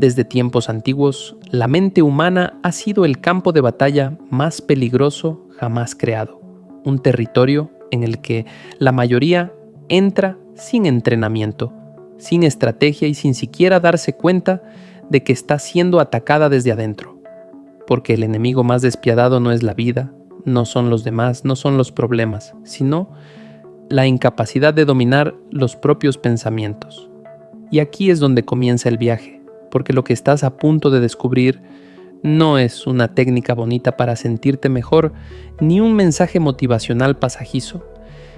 Desde tiempos antiguos, la mente humana ha sido el campo de batalla más peligroso jamás creado, un territorio en el que la mayoría entra sin entrenamiento, sin estrategia y sin siquiera darse cuenta de que está siendo atacada desde adentro, porque el enemigo más despiadado no es la vida, no son los demás, no son los problemas, sino la incapacidad de dominar los propios pensamientos. Y aquí es donde comienza el viaje, porque lo que estás a punto de descubrir no es una técnica bonita para sentirte mejor, ni un mensaje motivacional pasajizo,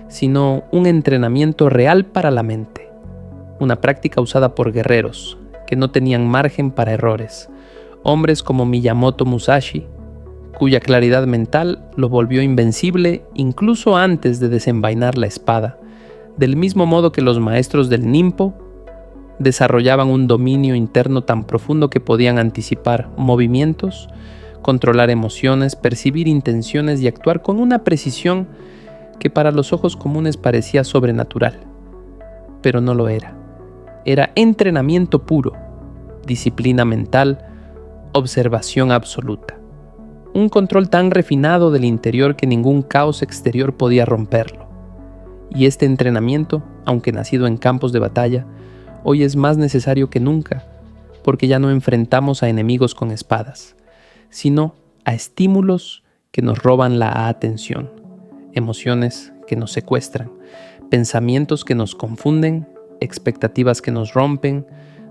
sino un entrenamiento real para la mente. Una práctica usada por guerreros que no tenían margen para errores, hombres como Miyamoto Musashi, cuya claridad mental lo volvió invencible incluso antes de desenvainar la espada, del mismo modo que los maestros del Ninpo desarrollaban un dominio interno tan profundo que podían anticipar movimientos, controlar emociones, percibir intenciones y actuar con una precisión que para los ojos comunes parecía sobrenatural. Pero no lo era. Era entrenamiento puro, disciplina mental, observación absoluta. Un control tan refinado del interior que ningún caos exterior podía romperlo. Y este entrenamiento, aunque nacido en campos de batalla, hoy es más necesario que nunca, porque ya no enfrentamos a enemigos con espadas, sino a estímulos que nos roban la atención, emociones que nos secuestran, pensamientos que nos confunden, expectativas que nos rompen,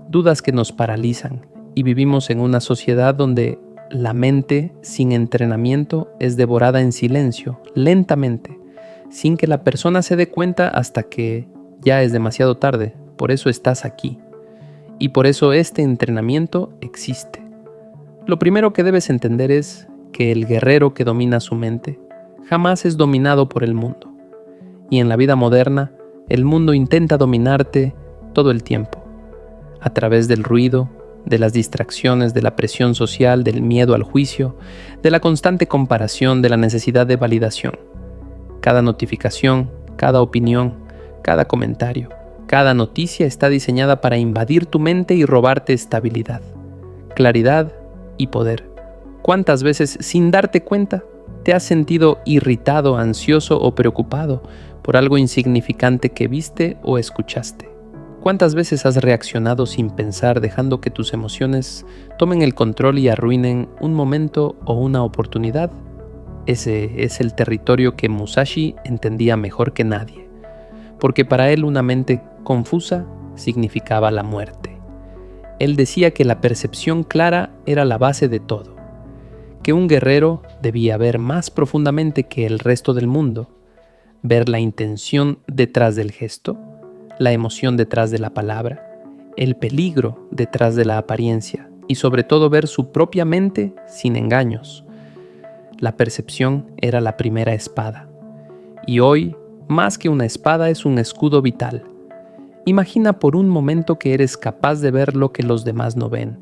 dudas que nos paralizan, y vivimos en una sociedad donde la mente sin entrenamiento es devorada en silencio, lentamente, sin que la persona se dé cuenta hasta que ya es demasiado tarde. Por eso estás aquí. Y por eso este entrenamiento existe. Lo primero que debes entender es que el guerrero que domina su mente jamás es dominado por el mundo. Y en la vida moderna, el mundo intenta dominarte todo el tiempo, a través del ruido, de las distracciones, de la presión social, del miedo al juicio, de la constante comparación, de la necesidad de validación. Cada notificación, cada opinión, cada comentario, cada noticia está diseñada para invadir tu mente y robarte estabilidad, claridad y poder. ¿Cuántas veces, sin darte cuenta, te has sentido irritado, ansioso o preocupado por algo insignificante que viste o escuchaste? ¿Cuántas veces has reaccionado sin pensar, dejando que tus emociones tomen el control y arruinen un momento o una oportunidad? Ese es el territorio que Musashi entendía mejor que nadie, porque para él una mente confusa significaba la muerte. Él decía que la percepción clara era la base de todo, que un guerrero debía ver más profundamente que el resto del mundo, ver la intención detrás del gesto, la emoción detrás de la palabra, el peligro detrás de la apariencia y sobre todo ver su propia mente sin engaños. La percepción era la primera espada y hoy, más que una espada, es un escudo vital. Imagina por un momento que eres capaz de ver lo que los demás no ven,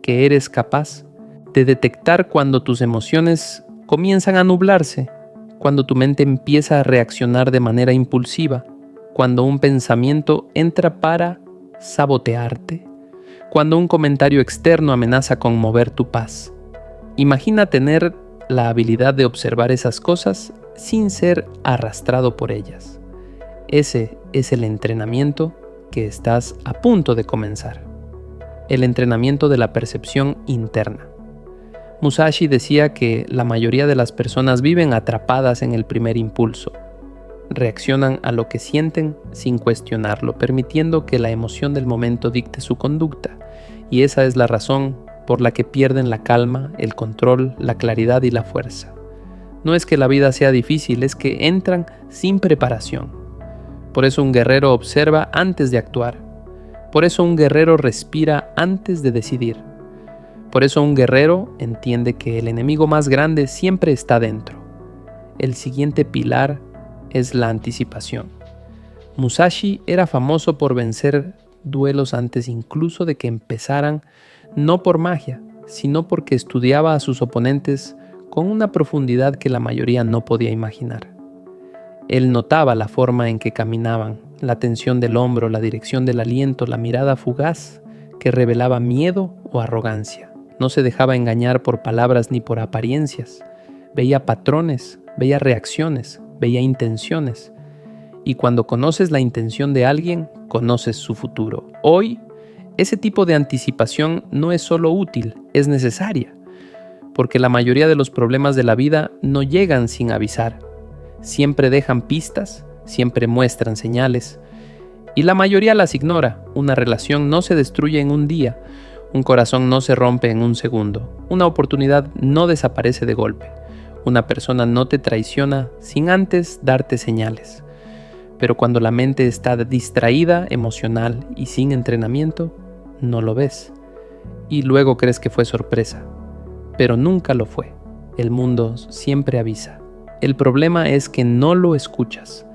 que eres capaz de detectar cuando tus emociones comienzan a nublarse, cuando tu mente empieza a reaccionar de manera impulsiva, cuando un pensamiento entra para sabotearte, cuando un comentario externo amenaza con mover tu paz. Imagina tener la habilidad de observar esas cosas sin ser arrastrado por ellas. Ese es el entrenamiento que estás a punto de comenzar. El entrenamiento de la percepción interna. Musashi decía que la mayoría de las personas viven atrapadas en el primer impulso. Reaccionan a lo que sienten sin cuestionarlo, permitiendo que la emoción del momento dicte su conducta. Y esa es la razón por la que pierden la calma, el control, la claridad y la fuerza. No es que la vida sea difícil, es que entran sin preparación. Por eso un guerrero observa antes de actuar. Por eso un guerrero respira antes de decidir. Por eso un guerrero entiende que el enemigo más grande siempre está dentro. El siguiente pilar es la anticipación. Musashi era famoso por vencer duelos antes incluso de que empezaran, no por magia, sino porque estudiaba a sus oponentes con una profundidad que la mayoría no podía imaginar. Él notaba la forma en que caminaban, la tensión del hombro, la dirección del aliento, la mirada fugaz que revelaba miedo o arrogancia. No se dejaba engañar por palabras ni por apariencias. Veía patrones, veía reacciones, veía intenciones. Y cuando conoces la intención de alguien, conoces su futuro. Hoy, ese tipo de anticipación no es solo útil, es necesaria. Porque la mayoría de los problemas de la vida no llegan sin avisar. Siempre dejan pistas, siempre muestran señales. Y la mayoría las ignora. Una relación no se destruye en un día. Un corazón no se rompe en un segundo. Una oportunidad no desaparece de golpe. Una persona no te traiciona sin antes darte señales. Pero cuando la mente está distraída, emocional y sin entrenamiento, no lo ves. Y luego crees que fue sorpresa. Pero nunca lo fue. El mundo siempre avisa. El problema es que no lo escuchas.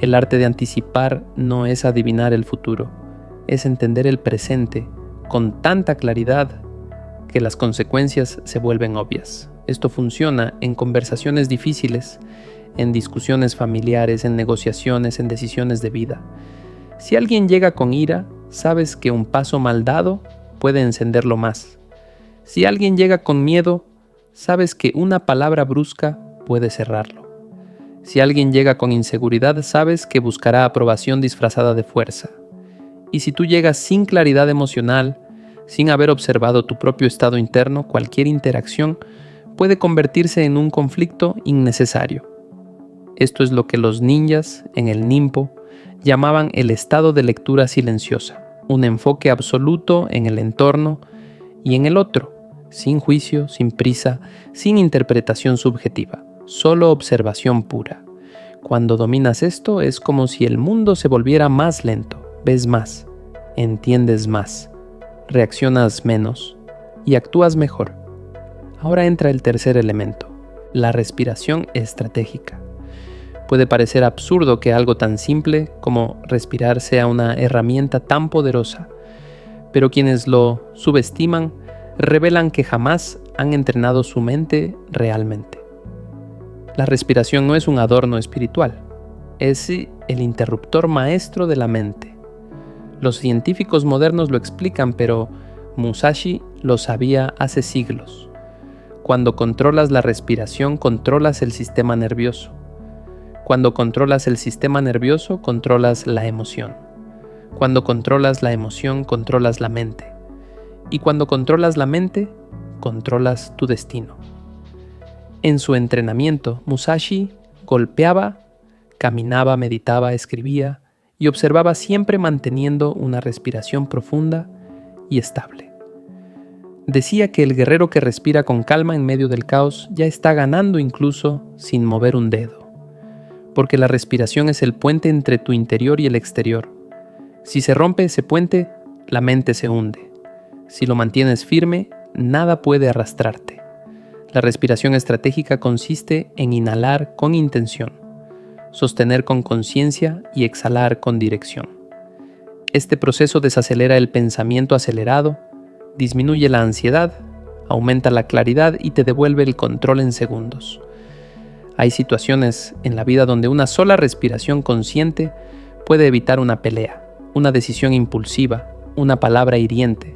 El arte de anticipar no es adivinar el futuro, es entender el presente con tanta claridad que las consecuencias se vuelven obvias. Esto funciona en conversaciones difíciles, en discusiones familiares, en negociaciones, en decisiones de vida. Si alguien llega con ira, sabes que un paso mal dado puede encenderlo más. Si alguien llega con miedo, sabes que una palabra brusca puede cerrarlo. Si alguien llega con inseguridad, sabes que buscará aprobación disfrazada de fuerza. Y si tú llegas sin claridad emocional, sin haber observado tu propio estado interno, cualquier interacción puede convertirse en un conflicto innecesario. Esto es lo que los ninjas en el Ninpo llamaban el estado de lectura silenciosa, un enfoque absoluto en el entorno y en el otro, sin juicio, sin prisa, sin interpretación subjetiva. Solo observación pura. Cuando dominas esto es como si el mundo se volviera más lento, ves más, entiendes más, reaccionas menos y actúas mejor. Ahora entra el tercer elemento, la respiración estratégica. Puede parecer absurdo que algo tan simple como respirar sea una herramienta tan poderosa, pero quienes lo subestiman revelan que jamás han entrenado su mente realmente. La respiración no es un adorno espiritual, es el interruptor maestro de la mente. Los científicos modernos lo explican, pero Musashi lo sabía hace siglos. Cuando controlas la respiración, controlas el sistema nervioso. Cuando controlas el sistema nervioso, controlas la emoción. Cuando controlas la emoción, controlas la mente. Y cuando controlas la mente, controlas tu destino. En su entrenamiento, Musashi golpeaba, caminaba, meditaba, escribía y observaba siempre manteniendo una respiración profunda y estable. Decía que el guerrero que respira con calma en medio del caos ya está ganando incluso sin mover un dedo, porque la respiración es el puente entre tu interior y el exterior. Si se rompe ese puente, la mente se hunde. Si lo mantienes firme, nada puede arrastrarte. La respiración estratégica consiste en inhalar con intención, sostener con conciencia y exhalar con dirección. Este proceso desacelera el pensamiento acelerado, disminuye la ansiedad, aumenta la claridad y te devuelve el control en segundos. Hay situaciones en la vida donde una sola respiración consciente puede evitar una pelea, una decisión impulsiva, una palabra hiriente,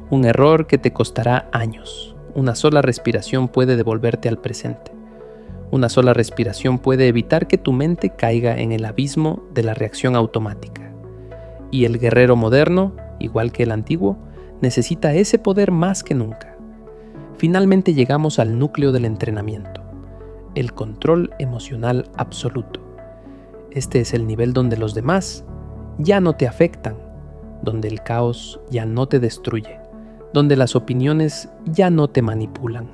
un error que te costará años. Una sola respiración puede devolverte al presente. Una sola respiración puede evitar que tu mente caiga en el abismo de la reacción automática. Y el guerrero moderno, igual que el antiguo, necesita ese poder más que nunca. Finalmente llegamos al núcleo del entrenamiento, el control emocional absoluto. Este es el nivel donde los demás ya no te afectan, donde el caos ya no te destruye, donde las opiniones ya no te manipulan,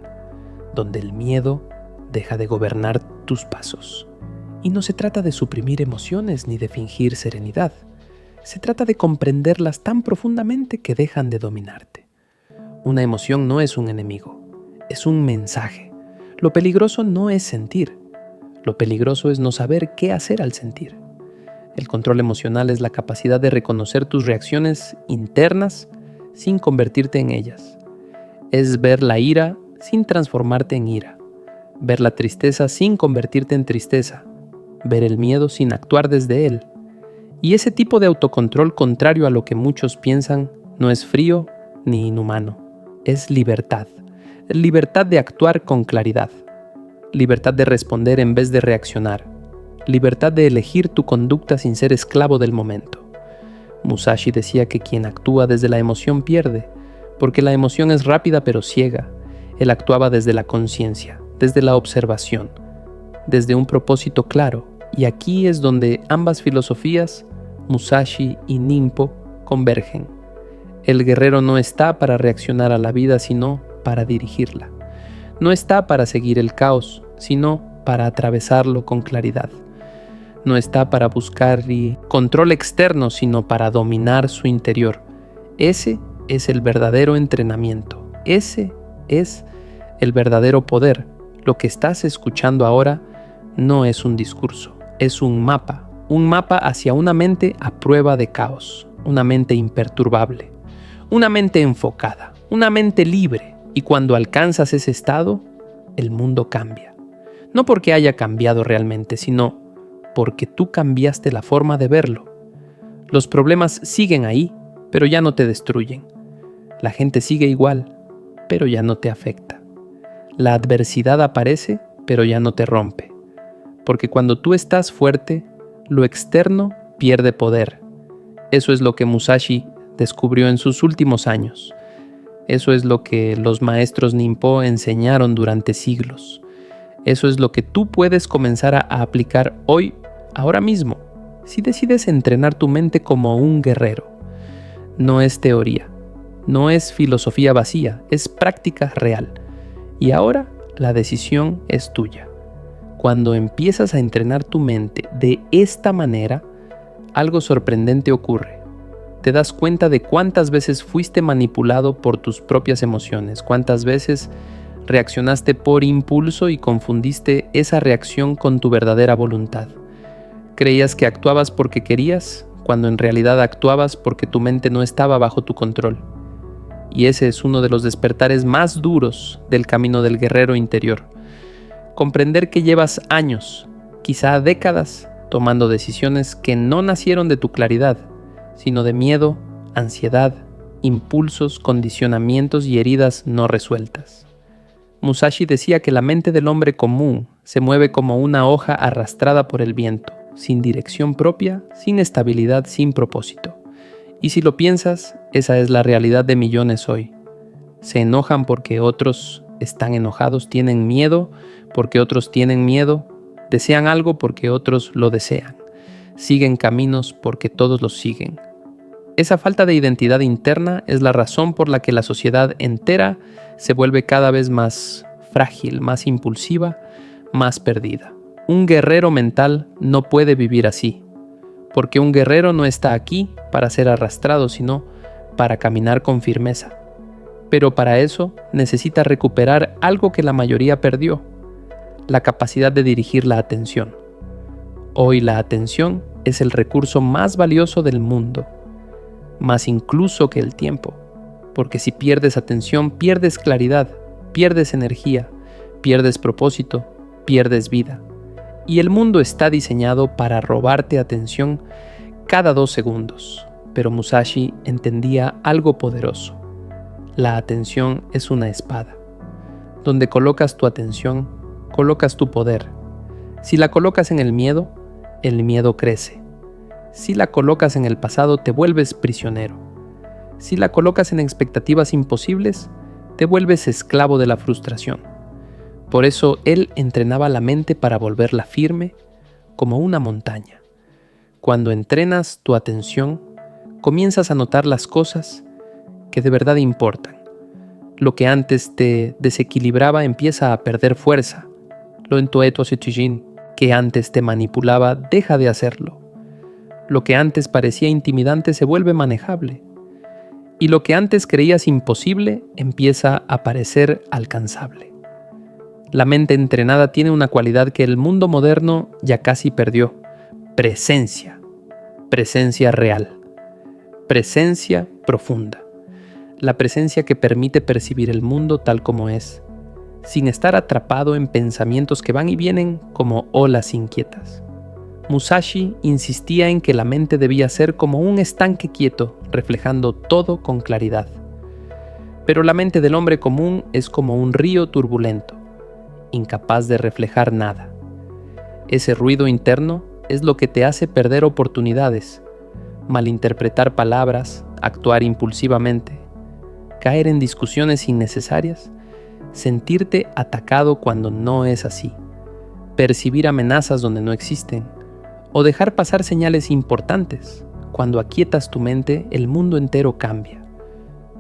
donde el miedo deja de gobernar tus pasos. Y no se trata de suprimir emociones ni de fingir serenidad. Se trata de comprenderlas tan profundamente que dejan de dominarte. Una emoción no es un enemigo, es un mensaje. Lo peligroso no es sentir. Lo peligroso es no saber qué hacer al sentir. El control emocional es la capacidad de reconocer tus reacciones internas sin convertirte en ellas. Es ver la ira sin transformarte en ira. Ver la tristeza sin convertirte en tristeza. Ver el miedo sin actuar desde él. Y ese tipo de autocontrol, contrario a lo que muchos piensan, no es frío ni inhumano. Es libertad. Libertad de actuar con claridad. Libertad de responder en vez de reaccionar. Libertad de elegir tu conducta sin ser esclavo del momento. Musashi decía que quien actúa desde la emoción pierde, porque la emoción es rápida pero ciega. Él actuaba desde la conciencia, desde la observación, desde un propósito claro, y aquí es donde ambas filosofías, Musashi y Ninpo, convergen. El guerrero no está para reaccionar a la vida, sino para dirigirla. No está para seguir el caos, sino para atravesarlo con claridad. No está para buscar control externo, sino para dominar su interior. Ese es el verdadero entrenamiento. Ese es el verdadero poder. Lo que estás escuchando ahora no es un discurso, es un mapa hacia una mente a prueba de caos, una mente imperturbable, una mente enfocada, una mente libre. Y cuando alcanzas ese estado, el mundo cambia. No porque haya cambiado realmente, sino porque tú cambiaste la forma de verlo. Los problemas siguen ahí, pero ya no te destruyen. La gente sigue igual, pero ya no te afecta. La adversidad aparece, pero ya no te rompe. Porque cuando tú estás fuerte, lo externo pierde poder. Eso es lo que Musashi descubrió en sus últimos años. Eso es lo que los maestros Ninpo enseñaron durante siglos. Eso es lo que tú puedes comenzar a aplicar hoy, ahora mismo, si decides entrenar tu mente como un guerrero. No es teoría, no es filosofía vacía, es práctica real. Y ahora la decisión es tuya. Cuando empiezas a entrenar tu mente de esta manera, algo sorprendente ocurre. Te das cuenta de cuántas veces fuiste manipulado por tus propias emociones, cuántas veces reaccionaste por impulso y confundiste esa reacción con tu verdadera voluntad. Creías que actuabas porque querías, cuando en realidad actuabas porque tu mente no estaba bajo tu control. Y ese es uno de los despertares más duros del camino del guerrero interior. Comprender que llevas años, quizá décadas, tomando decisiones que no nacieron de tu claridad, sino de miedo, ansiedad, impulsos, condicionamientos y heridas no resueltas. Musashi decía que la mente del hombre común se mueve como una hoja arrastrada por el viento, sin dirección propia, sin estabilidad, sin propósito. Y si lo piensas, esa es la realidad de millones hoy. Se enojan porque otros están enojados, tienen miedo porque otros tienen miedo, desean algo porque otros lo desean, siguen caminos porque todos los siguen. Esa falta de identidad interna es la razón por la que la sociedad entera se vuelve cada vez más frágil, más impulsiva, más perdida. Un guerrero mental no puede vivir así, porque un guerrero no está aquí para ser arrastrado, sino para caminar con firmeza. Pero para eso necesita recuperar algo que la mayoría perdió, la capacidad de dirigir la atención. Hoy la atención es el recurso más valioso del mundo, más incluso que el tiempo, porque si pierdes atención, pierdes claridad, pierdes energía, pierdes propósito, pierdes vida. Y el mundo está diseñado para robarte atención cada 2 segundos. Pero Musashi entendía algo poderoso. La atención es una espada. Donde colocas tu atención, colocas tu poder. Si la colocas en el miedo crece. Si la colocas en el pasado, te vuelves prisionero. Si la colocas en expectativas imposibles, te vuelves esclavo de la frustración. Por eso él entrenaba la mente para volverla firme como una montaña. Cuando entrenas tu atención, comienzas a notar las cosas que de verdad importan. Lo que antes te desequilibraba empieza a perder fuerza. Lo entoeto sechijin, que antes te manipulaba, deja de hacerlo. Lo que antes parecía intimidante se vuelve manejable. Y lo que antes creías imposible empieza a parecer alcanzable. La mente entrenada tiene una cualidad que el mundo moderno ya casi perdió: presencia. Presencia real. Presencia profunda. La presencia que permite percibir el mundo tal como es, sin estar atrapado en pensamientos que van y vienen como olas inquietas. Musashi insistía en que la mente debía ser como un estanque quieto, reflejando todo con claridad. Pero la mente del hombre común es como un río turbulento, incapaz de reflejar nada. Ese ruido interno es lo que te hace perder oportunidades, malinterpretar palabras, actuar impulsivamente, caer en discusiones innecesarias, sentirte atacado cuando no es así, percibir amenazas donde no existen, o dejar pasar señales importantes. Cuando aquietas tu mente, el mundo entero cambia.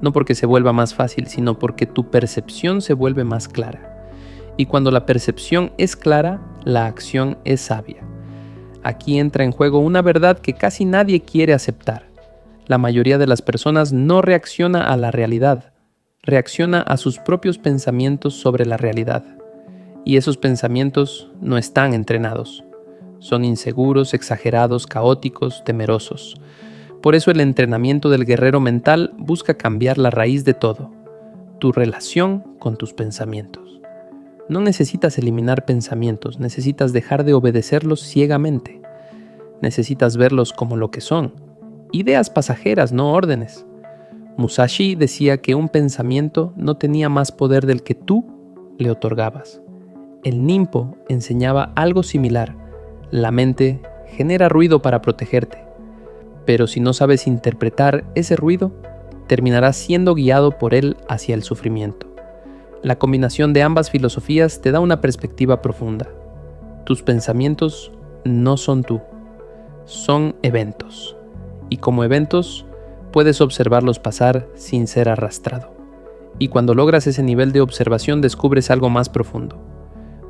No porque se vuelva más fácil, sino porque tu percepción se vuelve más clara. Y cuando la percepción es clara, la acción es sabia. Aquí entra en juego una verdad que casi nadie quiere aceptar. La mayoría de las personas no reacciona a la realidad, reacciona a sus propios pensamientos sobre la realidad. Y esos pensamientos no están entrenados. Son inseguros, exagerados, caóticos, temerosos. Por eso el entrenamiento del guerrero mental busca cambiar la raíz de todo, tu relación con tus pensamientos. No necesitas eliminar pensamientos, necesitas dejar de obedecerlos ciegamente. Necesitas verlos como lo que son, ideas pasajeras, no órdenes. Musashi decía que un pensamiento no tenía más poder del que tú le otorgabas. El Ninpo enseñaba algo similar. La mente genera ruido para protegerte, pero si no sabes interpretar ese ruido, terminarás siendo guiado por él hacia el sufrimiento. La combinación de ambas filosofías te da una perspectiva profunda. Tus pensamientos no son tú, son eventos, y como eventos puedes observarlos pasar sin ser arrastrado. Y cuando logras ese nivel de observación descubres algo más profundo.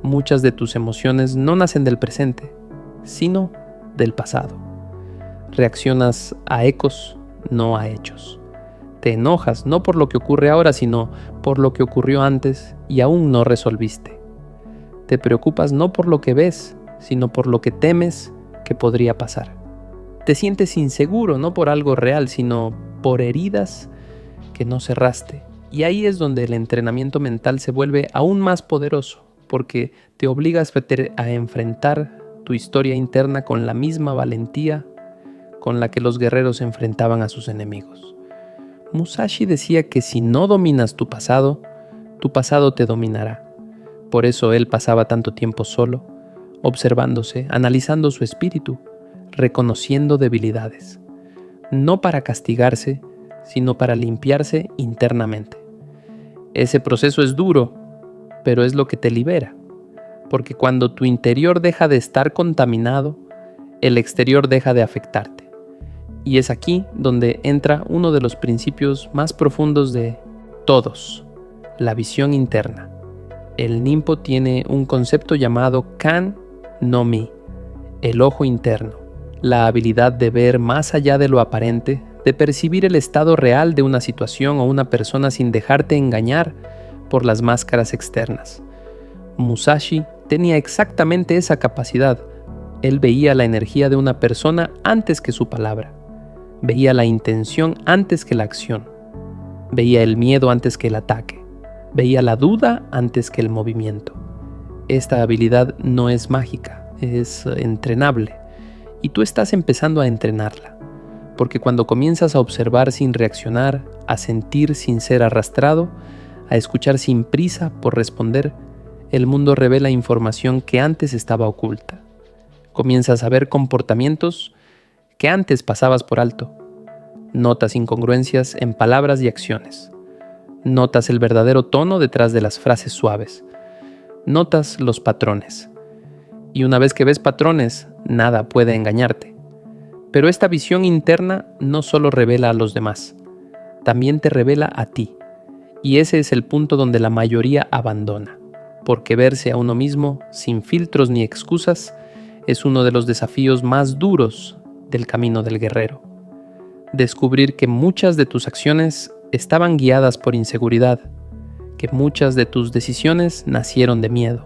Muchas de tus emociones no nacen del presente, sino del pasado. Reaccionas a ecos, no a hechos. Te enojas no por lo que ocurre ahora, sino por lo que ocurrió antes y aún no resolviste. Te preocupas no por lo que ves, sino por lo que temes que podría pasar. Te sientes inseguro no por algo real, sino por heridas que no cerraste. Y ahí es donde el entrenamiento mental se vuelve aún más poderoso, porque te obligas a enfrentar tu historia interna con la misma valentía con la que los guerreros enfrentaban a sus enemigos. Musashi decía que si no dominas tu pasado te dominará. Por eso él pasaba tanto tiempo solo, observándose, analizando su espíritu, reconociendo debilidades, no para castigarse, sino para limpiarse internamente. Ese proceso es duro, pero es lo que te libera, porque cuando tu interior deja de estar contaminado, el exterior deja de afectarte. Y es aquí donde entra uno de los principios más profundos de todos, la visión interna. El Ninpo tiene un concepto llamado Kan no Mi, el ojo interno, la habilidad de ver más allá de lo aparente, de percibir el estado real de una situación o una persona sin dejarte engañar por las máscaras externas. Musashi tenía exactamente esa capacidad. Él veía la energía de una persona antes que su palabra. Veía la intención antes que la acción. Veía el miedo antes que el ataque. Veía la duda antes que el movimiento. Esta habilidad no es mágica, es entrenable. Y tú estás empezando a entrenarla. Porque cuando comienzas a observar sin reaccionar, a sentir sin ser arrastrado, a escuchar sin prisa por responder, el mundo revela información que antes estaba oculta. Comienzas a ver comportamientos que antes pasabas por alto. Notas incongruencias en palabras y acciones. Notas el verdadero tono detrás de las frases suaves. Notas los patrones. Y una vez que ves patrones, nada puede engañarte. Pero esta visión interna no solo revela a los demás, también te revela a ti. Y ese es el punto donde la mayoría abandona, porque verse a uno mismo sin filtros ni excusas es uno de los desafíos más duros del camino del guerrero. Descubrir que muchas de tus acciones estaban guiadas por inseguridad, que muchas de tus decisiones nacieron de miedo,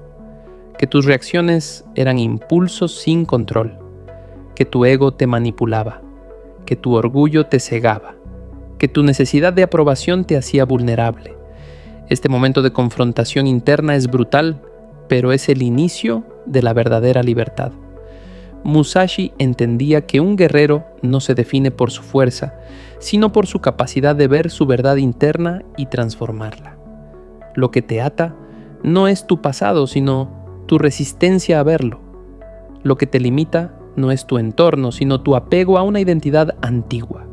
que tus reacciones eran impulsos sin control, que tu ego te manipulaba, que tu orgullo te cegaba, que tu necesidad de aprobación te hacía vulnerable. Este momento de confrontación interna es brutal, pero es el inicio de la verdadera libertad. Musashi entendía que un guerrero no se define por su fuerza, sino por su capacidad de ver su verdad interna y transformarla. Lo que te ata no es tu pasado, sino tu resistencia a verlo. Lo que te limita no es tu entorno, sino tu apego a una identidad antigua.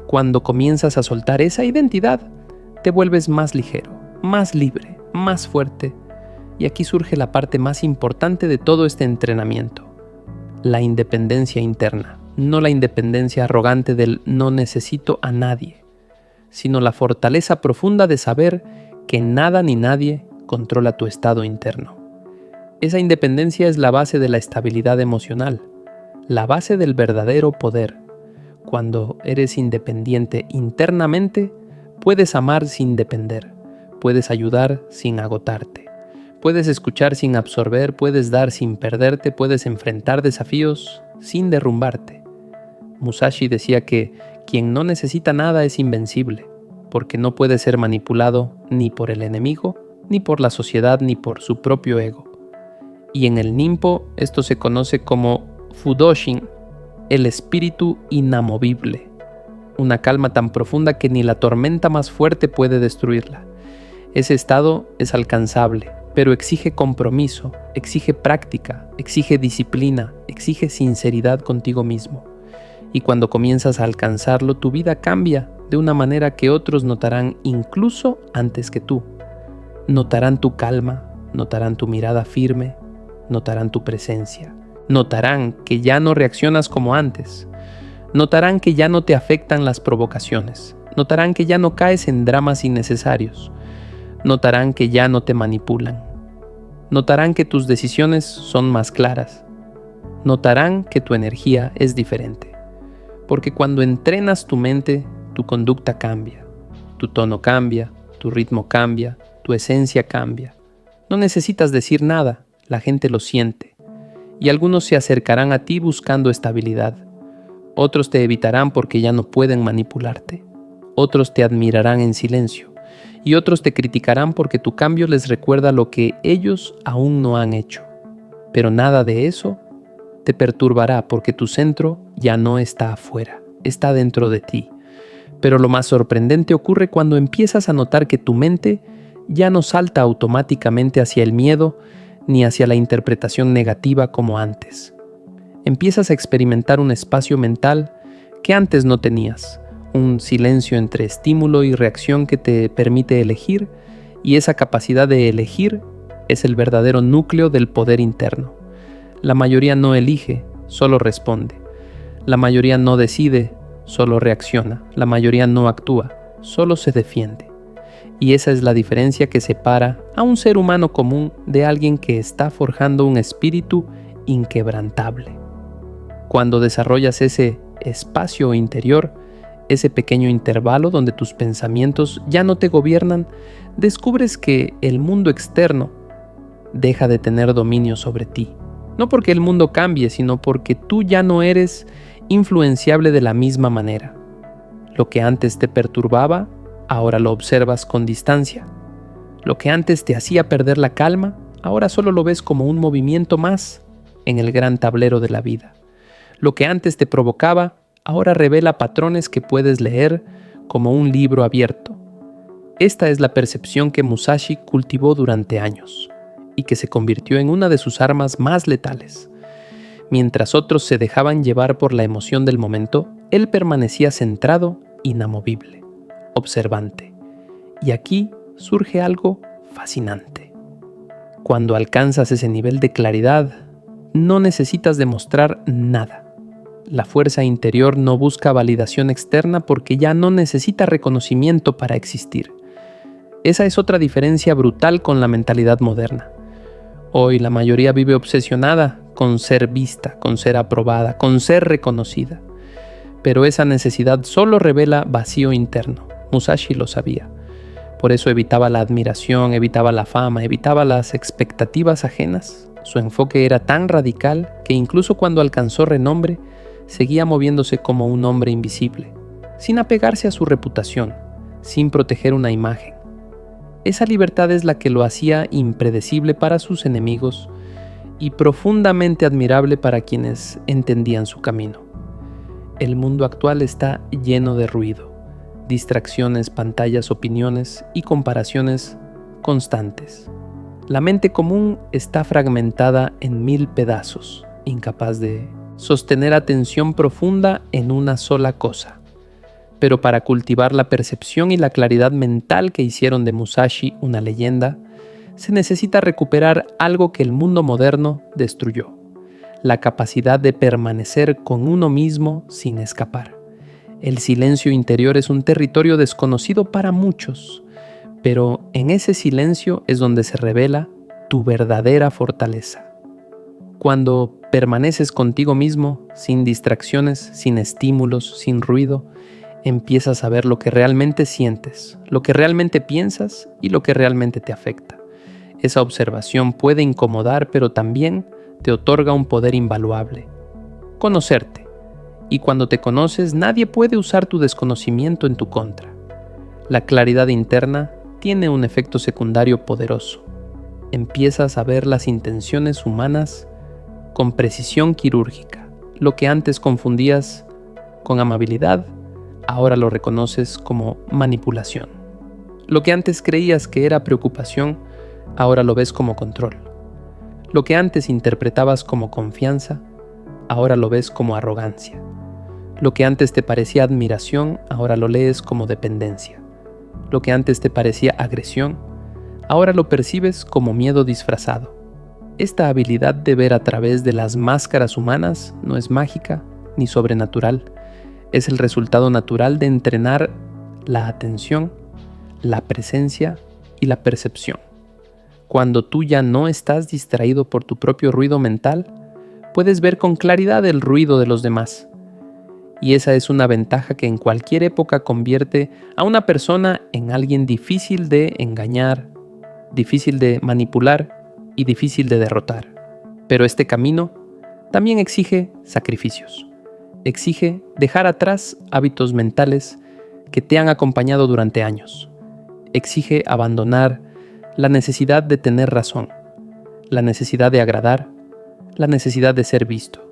Cuando comienzas a soltar esa identidad, te vuelves más ligero, más libre, más fuerte. Y aquí surge la parte más importante de todo este entrenamiento: la independencia interna. No la independencia arrogante del no necesito a nadie, sino la fortaleza profunda de saber que nada ni nadie controla tu estado interno. Esa independencia es la base de la estabilidad emocional, la base del verdadero poder. Cuando eres independiente internamente, puedes amar sin depender, puedes ayudar sin agotarte, puedes escuchar sin absorber, puedes dar sin perderte, puedes enfrentar desafíos sin derrumbarte. Musashi decía que quien no necesita nada es invencible, porque no puede ser manipulado ni por el enemigo, ni por la sociedad, ni por su propio ego. Y en el Ninpo esto se conoce como Fudoshin, el espíritu inamovible, una calma tan profunda que ni la tormenta más fuerte puede destruirla. Ese estado es alcanzable, pero exige compromiso, exige práctica, exige disciplina, exige sinceridad contigo mismo. Y cuando comienzas a alcanzarlo, tu vida cambia de una manera que otros notarán incluso antes que tú. Notarán tu calma, notarán tu mirada firme, notarán tu presencia. Notarán que ya no reaccionas como antes. Notarán que ya no te afectan las provocaciones. Notarán que ya no caes en dramas innecesarios. Notarán que ya no te manipulan. Notarán que tus decisiones son más claras. Notarán que tu energía es diferente. Porque cuando entrenas tu mente, tu conducta cambia. Tu tono cambia, tu ritmo cambia, tu esencia cambia. No necesitas decir nada, la gente lo siente. Y algunos se acercarán a ti buscando estabilidad. Otros te evitarán porque ya no pueden manipularte. Otros te admirarán en silencio. Y otros te criticarán porque tu cambio les recuerda lo que ellos aún no han hecho. Pero nada de eso te perturbará porque tu centro ya no está afuera, está dentro de ti. Pero lo más sorprendente ocurre cuando empiezas a notar que tu mente ya no salta automáticamente hacia el miedo ni hacia la interpretación negativa como antes. Empiezas a experimentar un espacio mental que antes no tenías, un silencio entre estímulo y reacción que te permite elegir, y esa capacidad de elegir es el verdadero núcleo del poder interno. La mayoría no elige, solo responde. La mayoría no decide, solo reacciona. La mayoría no actúa, solo se defiende. Y esa es la diferencia que separa a un ser humano común de alguien que está forjando un espíritu inquebrantable. Cuando desarrollas ese espacio interior, ese pequeño intervalo donde tus pensamientos ya no te gobiernan, descubres que el mundo externo deja de tener dominio sobre ti. No porque el mundo cambie, sino porque tú ya no eres influenciable de la misma manera. Lo que antes te perturbaba, ahora lo observas con distancia. Lo que antes te hacía perder la calma, ahora solo lo ves como un movimiento más en el gran tablero de la vida. Lo que antes te provocaba, ahora revela patrones que puedes leer como un libro abierto. Esta es la percepción que Musashi cultivó durante años y que se convirtió en una de sus armas más letales. Mientras otros se dejaban llevar por la emoción del momento, él permanecía centrado, inamovible, observante. Y aquí surge algo fascinante. Cuando alcanzas ese nivel de claridad, no necesitas demostrar nada. La fuerza interior no busca validación externa porque ya no necesita reconocimiento para existir. Esa es otra diferencia brutal con la mentalidad moderna. Hoy la mayoría vive obsesionada con ser vista, con ser aprobada, con ser reconocida. Pero esa necesidad solo revela vacío interno. Musashi lo sabía. Por eso evitaba la admiración, evitaba la fama, evitaba las expectativas ajenas. Su enfoque era tan radical que incluso cuando alcanzó renombre, seguía moviéndose como un hombre invisible, sin apegarse a su reputación, sin proteger una imagen. Esa libertad es la que lo hacía impredecible para sus enemigos y profundamente admirable para quienes entendían su camino. El mundo actual está lleno de ruido, distracciones, pantallas, opiniones y comparaciones constantes. La mente común está fragmentada en 1000 pedazos, incapaz de sostener atención profunda en una sola cosa. Pero para cultivar la percepción y la claridad mental que hicieron de Musashi una leyenda, se necesita recuperar algo que el mundo moderno destruyó: la capacidad de permanecer con uno mismo sin escapar. El silencio interior es un territorio desconocido para muchos, pero en ese silencio es donde se revela tu verdadera fortaleza. Cuando permaneces contigo mismo, sin distracciones, sin estímulos, sin ruido, empiezas a ver lo que realmente sientes, lo que realmente piensas y lo que realmente te afecta. Esa observación puede incomodar, pero también te otorga un poder invaluable: conocerte. Y cuando te conoces, nadie puede usar tu desconocimiento en tu contra. La claridad interna tiene un efecto secundario poderoso. Empiezas a ver las intenciones humanas con precisión quirúrgica. Lo que antes confundías con amabilidad, ahora lo reconoces como manipulación. Lo que antes creías que era preocupación, ahora lo ves como control. Lo que antes interpretabas como confianza, ahora lo ves como arrogancia. Lo que antes te parecía admiración, ahora lo lees como dependencia. Lo que antes te parecía agresión, ahora lo percibes como miedo disfrazado. Esta habilidad de ver a través de las máscaras humanas no es mágica ni sobrenatural. Es el resultado natural de entrenar la atención, la presencia y la percepción. Cuando tú ya no estás distraído por tu propio ruido mental, puedes ver con claridad el ruido de los demás. Y esa es una ventaja que en cualquier época convierte a una persona en alguien difícil de engañar, difícil de manipular y difícil de derrotar. Pero este camino también exige sacrificios. Exige dejar atrás hábitos mentales que te han acompañado durante años. Exige abandonar la necesidad de tener razón, la necesidad de agradar, la necesidad de ser visto,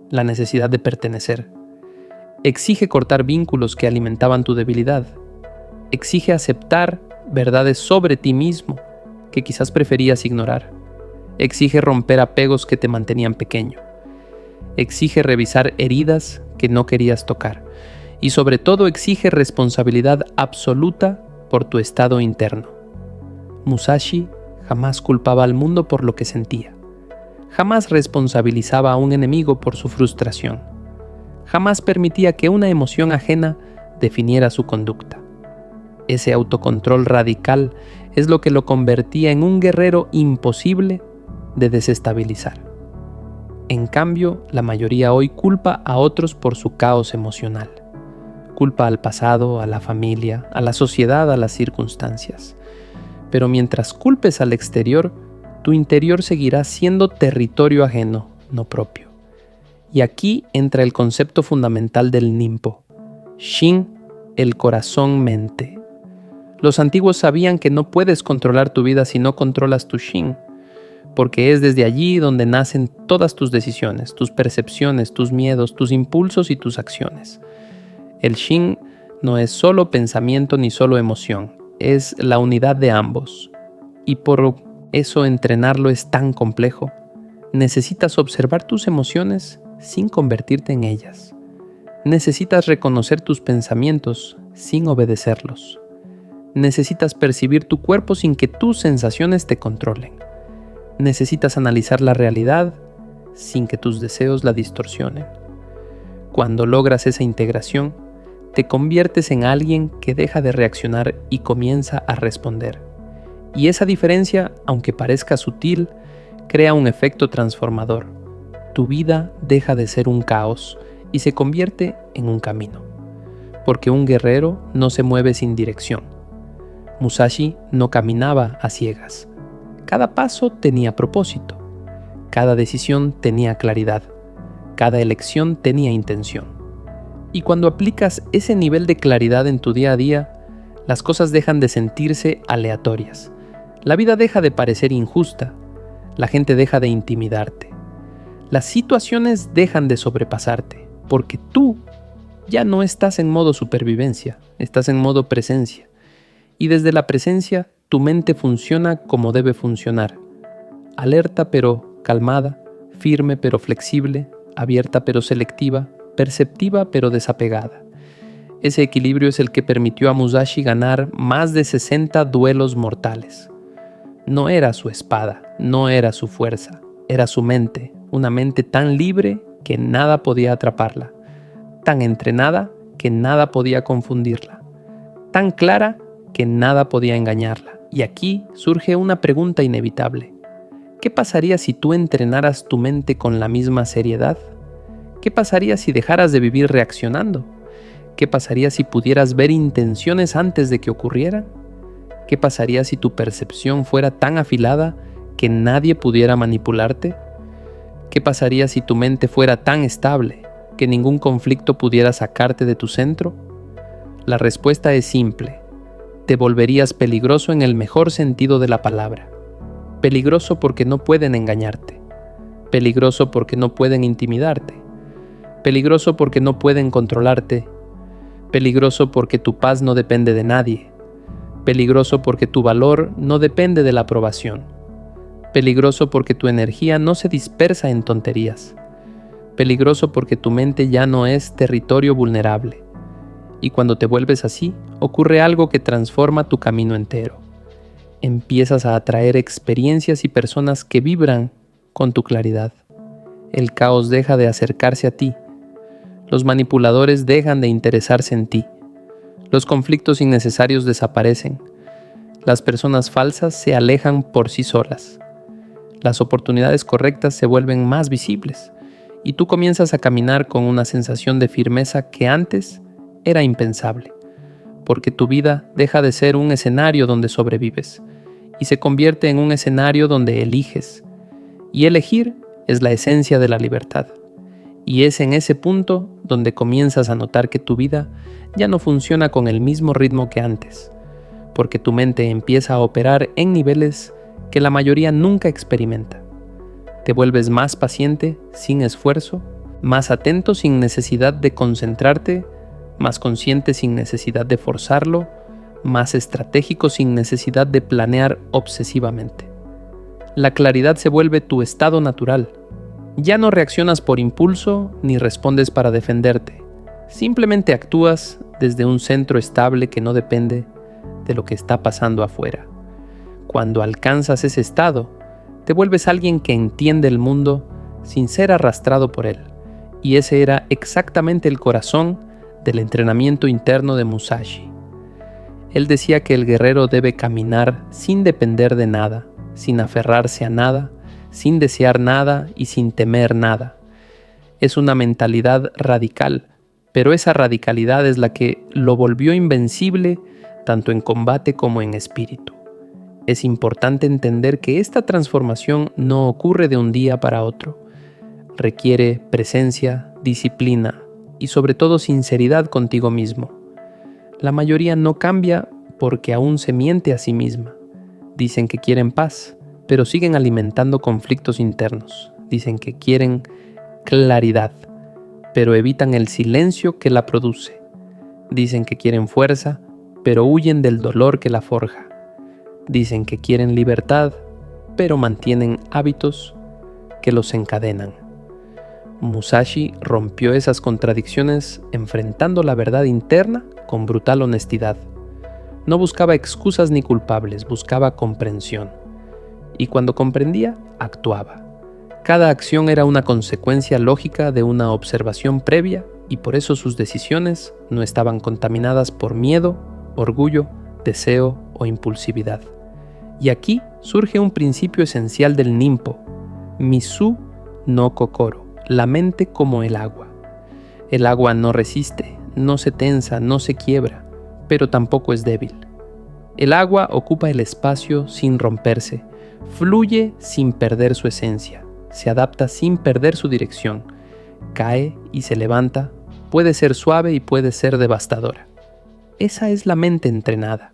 la necesidad de pertenecer. Exige cortar vínculos que alimentaban tu debilidad. Exige aceptar verdades sobre ti mismo que quizás preferías ignorar. Exige romper apegos que te mantenían pequeño. Exige revisar heridas que no querías tocar. Y sobre todo exige responsabilidad absoluta por tu estado interno. Musashi jamás culpaba al mundo por lo que sentía. Jamás responsabilizaba a un enemigo por su frustración. Jamás permitía que una emoción ajena definiera su conducta. Ese autocontrol radical es lo que lo convertía en un guerrero imposible de desestabilizar. En cambio, la mayoría hoy culpa a otros por su caos emocional. Culpa al pasado, a la familia, a la sociedad, a las circunstancias. Pero mientras culpes al exterior, tu interior seguirá siendo territorio ajeno, no propio. Y aquí entra el concepto fundamental del Ninpo. Shin, el corazón-mente. Los antiguos sabían que no puedes controlar tu vida si no controlas tu Shin, porque es desde allí donde nacen todas tus decisiones, tus percepciones, tus miedos, tus impulsos y tus acciones. El Shin no es solo pensamiento ni solo emoción, es la unidad de ambos. Y por eso entrenarlo es tan complejo. Necesitas observar tus emociones sin convertirte en ellas. Necesitas reconocer tus pensamientos sin obedecerlos. Necesitas percibir tu cuerpo sin que tus sensaciones te controlen. Necesitas analizar la realidad sin que tus deseos la distorsionen. Cuando logras esa integración, te conviertes en alguien que deja de reaccionar y comienza a responder. Y esa diferencia, aunque parezca sutil, crea un efecto transformador. Tu vida deja de ser un caos y se convierte en un camino. Porque un guerrero no se mueve sin dirección. Musashi no caminaba a ciegas. Cada paso tenía propósito. Cada decisión tenía claridad. Cada elección tenía intención. Y cuando aplicas ese nivel de claridad en tu día a día, las cosas dejan de sentirse aleatorias. La vida deja de parecer injusta. La gente deja de intimidarte. Las situaciones dejan de sobrepasarte, porque tú ya no estás en modo supervivencia, estás en modo presencia. Y desde la presencia, tu mente funciona como debe funcionar. Alerta pero calmada, firme pero flexible, abierta pero selectiva, perceptiva pero desapegada. Ese equilibrio es el que permitió a Musashi ganar más de 60 duelos mortales. No era su espada, no era su fuerza, era su mente, una mente tan libre que nada podía atraparla, tan entrenada que nada podía confundirla, tan clara que nada podía engañarla. Y aquí surge una pregunta inevitable. ¿Qué pasaría si tú entrenaras tu mente con la misma seriedad? ¿Qué pasaría si dejaras de vivir reaccionando? ¿Qué pasaría si pudieras ver intenciones antes de que ocurrieran? ¿Qué pasaría si tu percepción fuera tan afilada que nadie pudiera manipularte? ¿Qué pasaría si tu mente fuera tan estable que ningún conflicto pudiera sacarte de tu centro? La respuesta es simple. Te volverías peligroso en el mejor sentido de la palabra. Peligroso porque no pueden engañarte. Peligroso porque no pueden intimidarte. Peligroso porque no pueden controlarte. Peligroso porque tu paz no depende de nadie. Peligroso porque tu valor no depende de la aprobación. Peligroso porque tu energía no se dispersa en tonterías. Peligroso porque tu mente ya no es territorio vulnerable. Y cuando te vuelves así, ocurre algo que transforma tu camino entero. Empiezas a atraer experiencias y personas que vibran con tu claridad. El caos deja de acercarse a ti. Los manipuladores dejan de interesarse en ti. Los conflictos innecesarios desaparecen. Las personas falsas se alejan por sí solas. Las oportunidades correctas se vuelven más visibles y tú comienzas a caminar con una sensación de firmeza que antes era impensable, porque tu vida deja de ser un escenario donde sobrevives y se convierte en un escenario donde eliges. Y elegir es la esencia de la libertad. Y es en ese punto donde comienzas a notar que tu vida ya no funciona con el mismo ritmo que antes, porque tu mente empieza a operar en niveles que la mayoría nunca experimenta. Te vuelves más paciente sin esfuerzo, más atento sin necesidad de concentrarte, más consciente sin necesidad de forzarlo, más estratégico sin necesidad de planear obsesivamente. La claridad se vuelve tu estado natural. Ya no reaccionas por impulso ni respondes para defenderte. Simplemente actúas desde un centro estable que no depende de lo que está pasando afuera. Cuando alcanzas ese estado, te vuelves alguien que entiende el mundo sin ser arrastrado por él. Y ese era exactamente el corazón del entrenamiento interno de Musashi. Él decía que el guerrero debe caminar sin depender de nada, sin aferrarse a nada, sin desear nada y sin temer nada. Es una mentalidad radical, pero esa radicalidad es la que lo volvió invencible tanto en combate como en espíritu. Es importante entender que esta transformación no ocurre de un día para otro. Requiere presencia, disciplina y sobre todo sinceridad contigo mismo. La mayoría no cambia porque aún se miente a sí misma. Dicen que quieren paz, pero siguen alimentando conflictos internos. Dicen que quieren claridad, pero evitan el silencio que la produce. Dicen que quieren fuerza, pero huyen del dolor que la forja. Dicen que quieren libertad, pero mantienen hábitos que los encadenan. Musashi rompió esas contradicciones enfrentando la verdad interna con brutal honestidad. No buscaba excusas ni culpables, buscaba comprensión. Y cuando comprendía, actuaba. Cada acción era una consecuencia lógica de una observación previa y por eso sus decisiones no estaban contaminadas por miedo, orgullo, deseo o impulsividad. Y aquí surge un principio esencial del Ninpo, Misu no Kokoro, la mente como el agua. El agua no resiste, no se tensa, no se quiebra, pero tampoco es débil. El agua ocupa el espacio sin romperse, fluye sin perder su esencia, se adapta sin perder su dirección, cae y se levanta, puede ser suave y puede ser devastadora. Esa es la mente entrenada.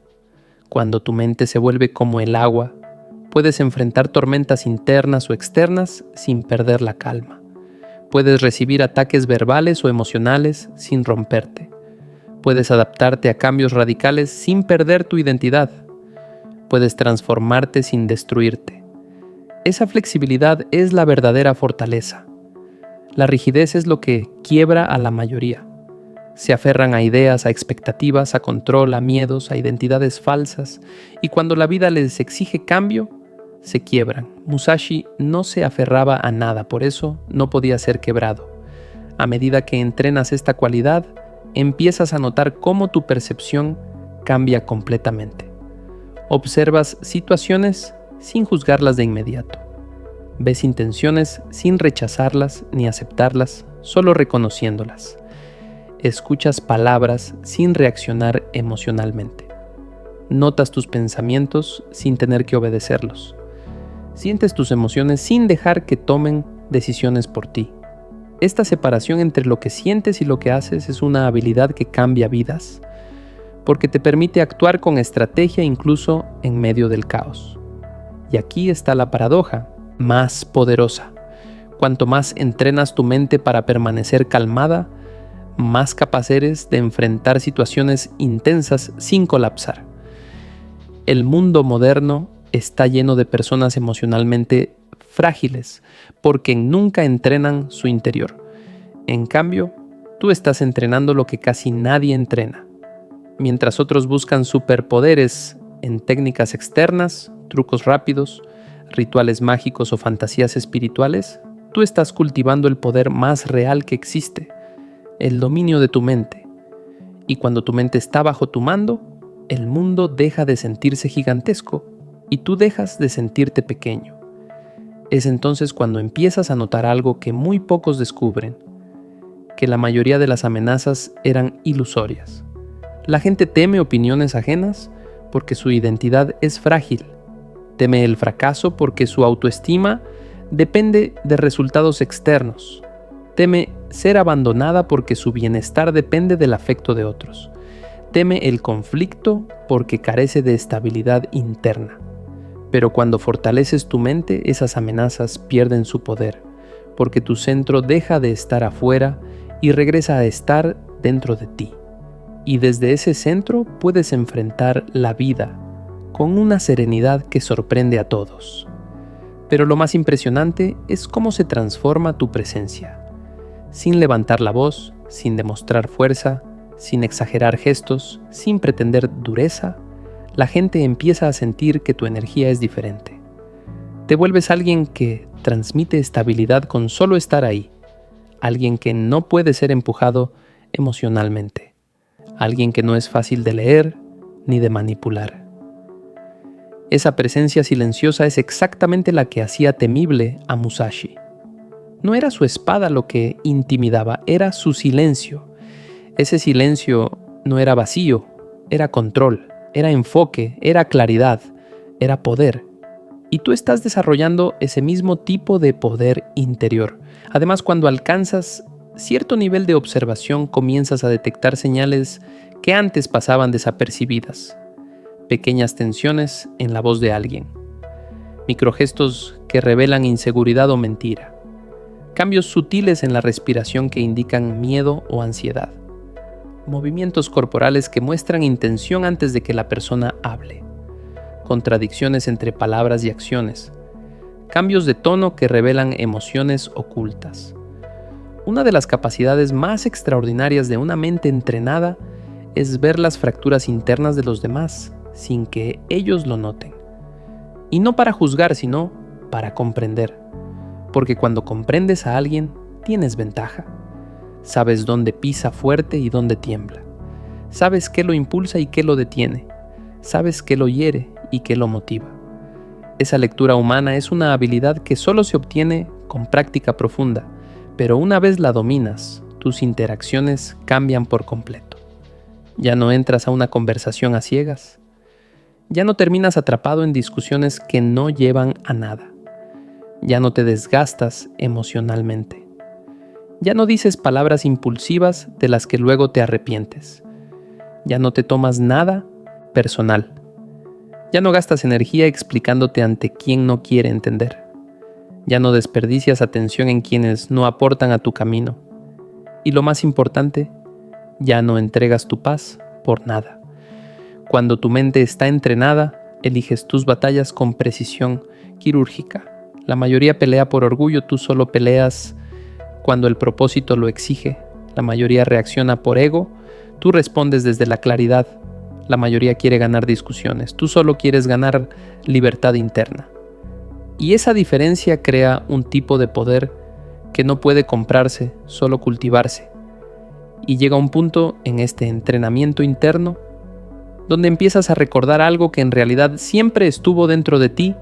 Cuando tu mente se vuelve como el agua, Puedes enfrentar tormentas internas o externas sin perder la calma. Puedes recibir ataques verbales o emocionales sin romperte. Puedes adaptarte a cambios radicales sin perder tu identidad. Puedes transformarte sin destruirte. Esa flexibilidad es la verdadera fortaleza. La rigidez es lo que quiebra a la mayoría. Se aferran a ideas, a expectativas, a control, a miedos, a identidades falsas, y cuando la vida les exige cambio, se quiebran. Musashi no se aferraba a nada, por eso no podía ser quebrado. A medida que entrenas esta cualidad, empiezas a notar cómo tu percepción cambia completamente. Observas situaciones sin juzgarlas de inmediato. Ves intenciones sin rechazarlas ni aceptarlas, solo reconociéndolas. Escuchas palabras sin reaccionar emocionalmente. Notas tus pensamientos sin tener que obedecerlos. Sientes tus emociones sin dejar que tomen decisiones por ti. Esta separación entre lo que sientes y lo que haces es una habilidad que cambia vidas, porque te permite actuar con estrategia incluso en medio del caos. Y aquí está la paradoja más poderosa. Cuanto más entrenas tu mente para permanecer calmada, más capaz eres de enfrentar situaciones intensas sin colapsar. El mundo moderno está lleno de personas emocionalmente frágiles porque nunca entrenan su interior. En cambio, tú estás entrenando lo que casi nadie entrena. Mientras otros buscan superpoderes en técnicas externas, trucos rápidos, rituales mágicos o fantasías espirituales, tú estás cultivando el poder más real que existe, el dominio de tu mente. Y cuando tu mente está bajo tu mando, el mundo deja de sentirse gigantesco y tú dejas de sentirte pequeño. Es entonces cuando empiezas a notar algo que muy pocos descubren, que la mayoría de las amenazas eran ilusorias. La gente teme opiniones ajenas porque su identidad es frágil. Teme el fracaso porque su autoestima depende de resultados externos. Teme ser abandonada porque su bienestar depende del afecto de otros. Teme el conflicto porque carece de estabilidad interna. Pero cuando fortaleces tu mente, esas amenazas pierden su poder, porque tu centro deja de estar afuera y regresa a estar dentro de ti. Y desde ese centro puedes enfrentar la vida con una serenidad que sorprende a todos. Pero lo más impresionante es cómo se transforma tu presencia. Sin levantar la voz, sin demostrar fuerza, sin exagerar gestos, sin pretender dureza, la gente empieza a sentir que tu energía es diferente. Te vuelves alguien que transmite estabilidad con solo estar ahí, alguien que no puede ser empujado emocionalmente, alguien que no es fácil de leer ni de manipular. Esa presencia silenciosa es exactamente la que hacía temible a Musashi. No era su espada lo que intimidaba, era su silencio. Ese silencio no era vacío, era control, era enfoque, era claridad, era poder. Y tú estás desarrollando ese mismo tipo de poder interior. Además, cuando alcanzas cierto nivel de observación, comienzas a detectar señales que antes pasaban desapercibidas. Pequeñas tensiones en la voz de alguien. Microgestos que revelan inseguridad o mentira. Cambios sutiles en la respiración que indican miedo o ansiedad. Movimientos corporales que muestran intención antes de que la persona hable. Contradicciones entre palabras y acciones. Cambios de tono que revelan emociones ocultas. Una de las capacidades más extraordinarias de una mente entrenada es ver las fracturas internas de los demás sin que ellos lo noten. Y no para juzgar, sino para comprender. Porque cuando comprendes a alguien, tienes ventaja. Sabes dónde pisa fuerte y dónde tiembla. Sabes qué lo impulsa y qué lo detiene. Sabes qué lo hiere y qué lo motiva. Esa lectura humana es una habilidad que solo se obtiene con práctica profunda, pero una vez la dominas, tus interacciones cambian por completo. Ya no entras a una conversación a ciegas. Ya no terminas atrapado en discusiones que no llevan a nada. Ya no te desgastas emocionalmente. Ya no dices palabras impulsivas de las que luego te arrepientes. Ya no te tomas nada personal. Ya no gastas energía explicándote ante quien no quiere entender. Ya no desperdicias atención en quienes no aportan a tu camino. Y lo más importante, ya no entregas tu paz por nada. Cuando tu mente está entrenada, eliges tus batallas con precisión quirúrgica. La mayoría pelea por orgullo, tú solo peleas cuando el propósito lo exige. La mayoría reacciona por ego, tú respondes desde la claridad. La mayoría quiere ganar discusiones, tú solo quieres ganar libertad interna. Y esa diferencia crea un tipo de poder que no puede comprarse, solo cultivarse. Y llega un punto en este entrenamiento interno donde empiezas a recordar algo que en realidad siempre estuvo dentro de ti,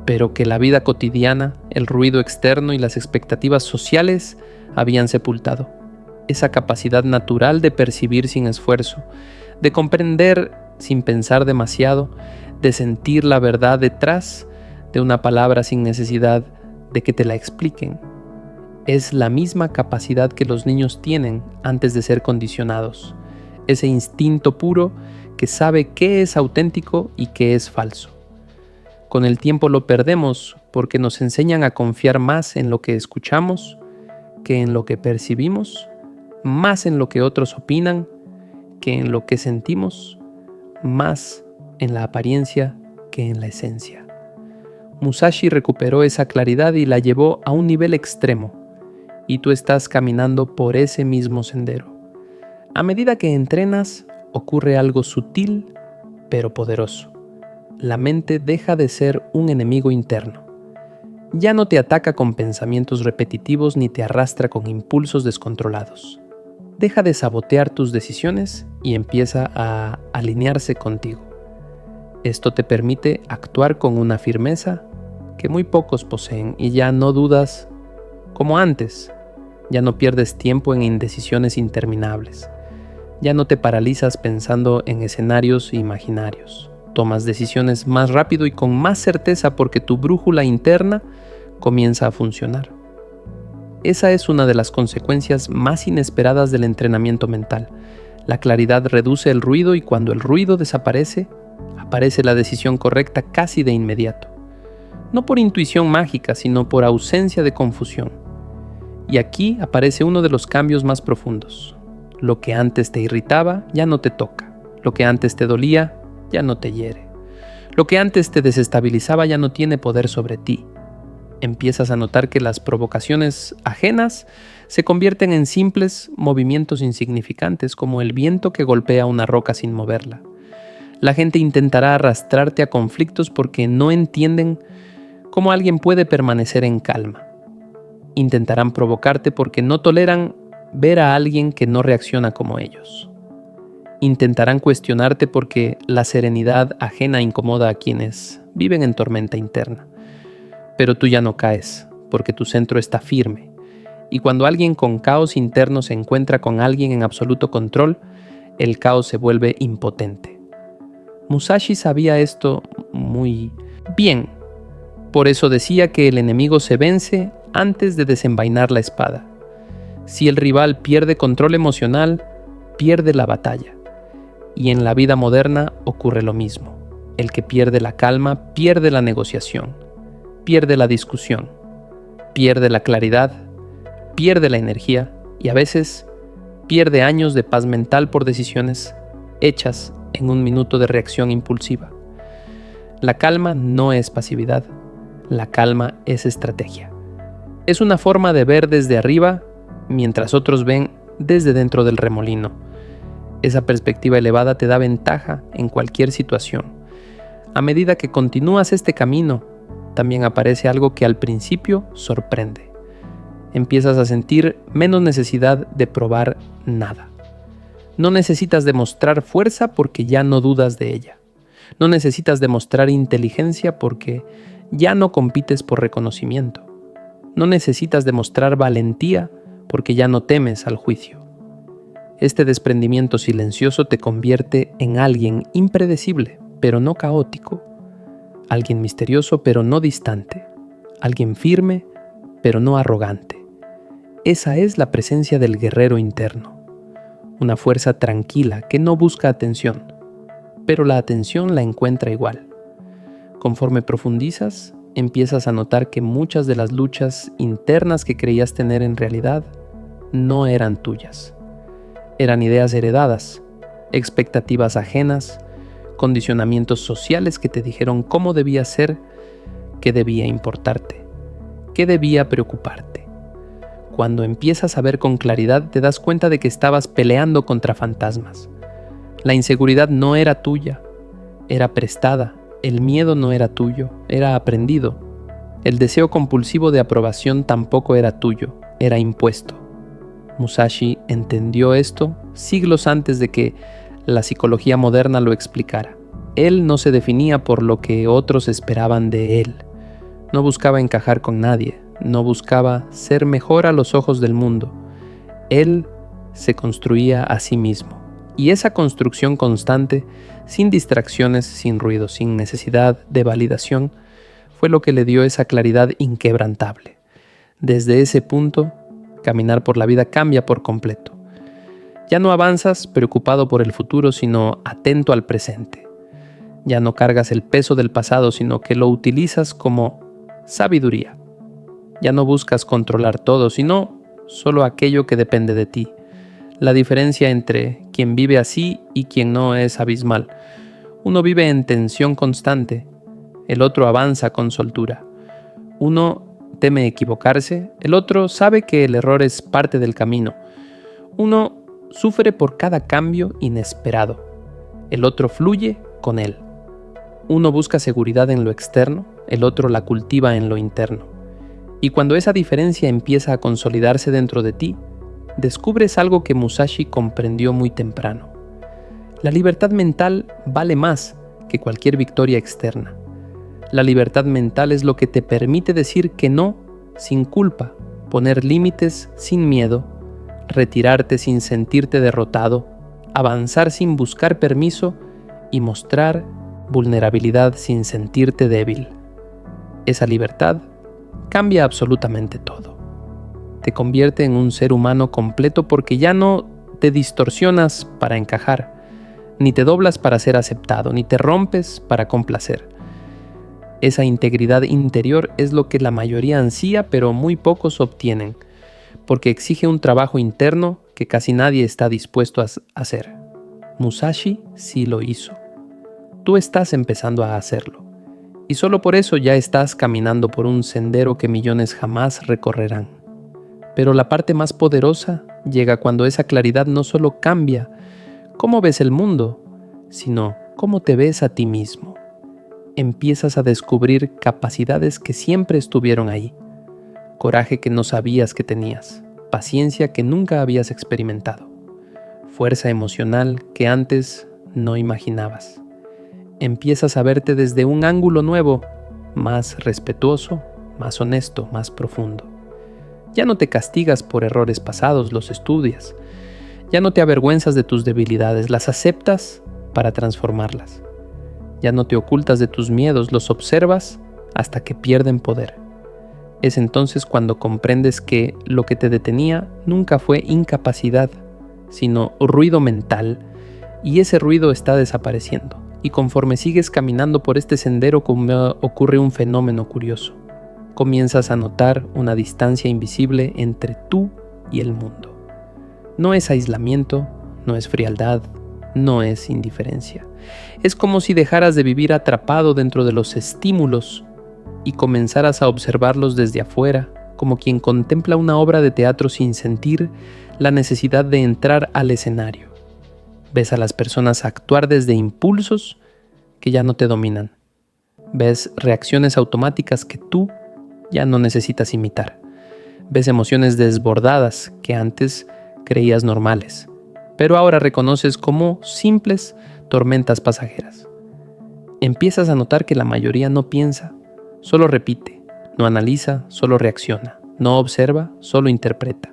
pero que la vida cotidiana, el ruido externo y las expectativas sociales habían sepultado. Esa capacidad natural de percibir sin esfuerzo, de comprender sin pensar demasiado, de sentir la verdad detrás de una palabra sin necesidad de que te la expliquen. Es la misma capacidad que los niños tienen antes de ser condicionados. Ese instinto puro que sabe qué es auténtico y qué es falso. Con el tiempo lo perdemos porque nos enseñan a confiar más en lo que escuchamos que en lo que percibimos, más en lo que otros opinan que en lo que sentimos, más en la apariencia que en la esencia. Musashi recuperó esa claridad y la llevó a un nivel extremo, y tú estás caminando por ese mismo sendero. A medida que entrenas, ocurre algo sutil pero poderoso. La mente deja de ser un enemigo interno. Ya no te ataca con pensamientos repetitivos ni te arrastra con impulsos descontrolados. Deja de sabotear tus decisiones y empieza a alinearse contigo. Esto te permite actuar con una firmeza que muy pocos poseen y ya no dudas como antes. Ya no pierdes tiempo en indecisiones interminables. Ya no te paralizas pensando en escenarios imaginarios. Tomas decisiones más rápido y con más certeza porque tu brújula interna comienza a funcionar. Esa es una de las consecuencias más inesperadas del entrenamiento mental. La claridad reduce el ruido y cuando el ruido desaparece, aparece la decisión correcta casi de inmediato. No por intuición mágica, sino por ausencia de confusión. Y aquí aparece uno de los cambios más profundos. Lo que antes te irritaba ya no te toca. Lo que antes te dolía ya no te hiere. Lo que antes te desestabilizaba ya no tiene poder sobre ti. Empiezas a notar que las provocaciones ajenas se convierten en simples movimientos insignificantes, como el viento que golpea una roca sin moverla. La gente intentará arrastrarte a conflictos porque no entienden cómo alguien puede permanecer en calma. Intentarán provocarte porque no toleran ver a alguien que no reacciona como ellos. Intentarán cuestionarte porque la serenidad ajena incomoda a quienes viven en tormenta interna. Pero tú ya no caes, porque tu centro está firme. Y cuando alguien con caos interno se encuentra con alguien en absoluto control, el caos se vuelve impotente. Musashi sabía esto muy bien. Por eso decía que el enemigo se vence antes de desenvainar la espada. Si el rival pierde control emocional, pierde la batalla. Y en la vida moderna ocurre lo mismo. El que pierde la calma pierde la negociación, pierde la discusión, pierde la claridad, pierde la energía y a veces pierde años de paz mental por decisiones hechas en un minuto de reacción impulsiva. La calma no es pasividad, la calma es estrategia. Es una forma de ver desde arriba mientras otros ven desde dentro del remolino. Esa perspectiva elevada te da ventaja en cualquier situación. A medida que continúas este camino, también aparece algo que al principio sorprende. Empiezas a sentir menos necesidad de probar nada. No necesitas demostrar fuerza porque ya no dudas de ella. No necesitas demostrar inteligencia porque ya no compites por reconocimiento. No necesitas demostrar valentía porque ya no temes al juicio. Este desprendimiento silencioso te convierte en alguien impredecible, pero no caótico. Alguien misterioso, pero no distante. Alguien firme, pero no arrogante. Esa es la presencia del guerrero interno. Una fuerza tranquila que no busca atención, pero la atención la encuentra igual. Conforme profundizas, empiezas a notar que muchas de las luchas internas que creías tener en realidad no eran tuyas. Eran ideas heredadas, expectativas ajenas, condicionamientos sociales que te dijeron cómo debía ser, qué debía importarte, qué debía preocuparte. Cuando empiezas a ver con claridad, te das cuenta de que estabas peleando contra fantasmas. La inseguridad no era tuya, era prestada. El miedo no era tuyo, era aprendido. El deseo compulsivo de aprobación tampoco era tuyo, era impuesto. Musashi entendió esto siglos antes de que la psicología moderna lo explicara. Él no se definía por lo que otros esperaban de él. No buscaba encajar con nadie, no buscaba ser mejor a los ojos del mundo. Él se construía a sí mismo. Y esa construcción constante, sin distracciones, sin ruido, sin necesidad de validación, fue lo que le dio esa claridad inquebrantable. Desde ese punto, caminar por la vida cambia por completo. Ya no avanzas preocupado por el futuro, sino atento al presente. Ya no cargas el peso del pasado, sino que lo utilizas como sabiduría. Ya no buscas controlar todo, sino solo aquello que depende de ti. La diferencia entre quien vive así y quien no es abismal. Uno vive en tensión constante, el otro avanza con soltura. Uno teme equivocarse, el otro sabe que el error es parte del camino. Uno sufre por cada cambio inesperado, el otro fluye con él. Uno busca seguridad en lo externo, el otro la cultiva en lo interno. Y cuando esa diferencia empieza a consolidarse dentro de ti, descubres algo que Musashi comprendió muy temprano. La libertad mental vale más que cualquier victoria externa. La libertad mental es lo que te permite decir que no sin culpa, poner límites sin miedo, retirarte sin sentirte derrotado, avanzar sin buscar permiso y mostrar vulnerabilidad sin sentirte débil. Esa libertad cambia absolutamente todo. Te convierte en un ser humano completo porque ya no te distorsionas para encajar, ni te doblas para ser aceptado, ni te rompes para complacer. Esa integridad interior es lo que la mayoría ansía, pero muy pocos obtienen, porque exige un trabajo interno que casi nadie está dispuesto a hacer. Musashi sí lo hizo. Tú estás empezando a hacerlo, y solo por eso ya estás caminando por un sendero que millones jamás recorrerán. Pero la parte más poderosa llega cuando esa claridad no solo cambia cómo ves el mundo, sino cómo te ves a ti mismo. Empiezas a descubrir capacidades que siempre estuvieron ahí, coraje que no sabías que tenías, paciencia que nunca habías experimentado, fuerza emocional que antes no imaginabas. Empiezas a verte desde un ángulo nuevo, más respetuoso, más honesto, más profundo. Ya no te castigas por errores pasados, los estudias. Ya no te avergüenzas de tus debilidades, las aceptas para transformarlas. Ya no te ocultas de tus miedos, los observas hasta que pierden poder. Es entonces cuando comprendes que lo que te detenía nunca fue incapacidad, sino ruido mental, y ese ruido está desapareciendo. Y conforme sigues caminando por este sendero ocurre un fenómeno curioso. Comienzas a notar una distancia invisible entre tú y el mundo. No es aislamiento, no es frialdad, no es indiferencia. Es como si dejaras de vivir atrapado dentro de los estímulos y comenzaras a observarlos desde afuera, como quien contempla una obra de teatro sin sentir la necesidad de entrar al escenario. Ves a las personas actuar desde impulsos que ya no te dominan. Ves reacciones automáticas que tú ya no necesitas imitar. Ves emociones desbordadas que antes creías normales, pero ahora reconoces como simples tormentas pasajeras. Empiezas a notar que la mayoría no piensa, solo repite, no analiza, solo reacciona, no observa, solo interpreta.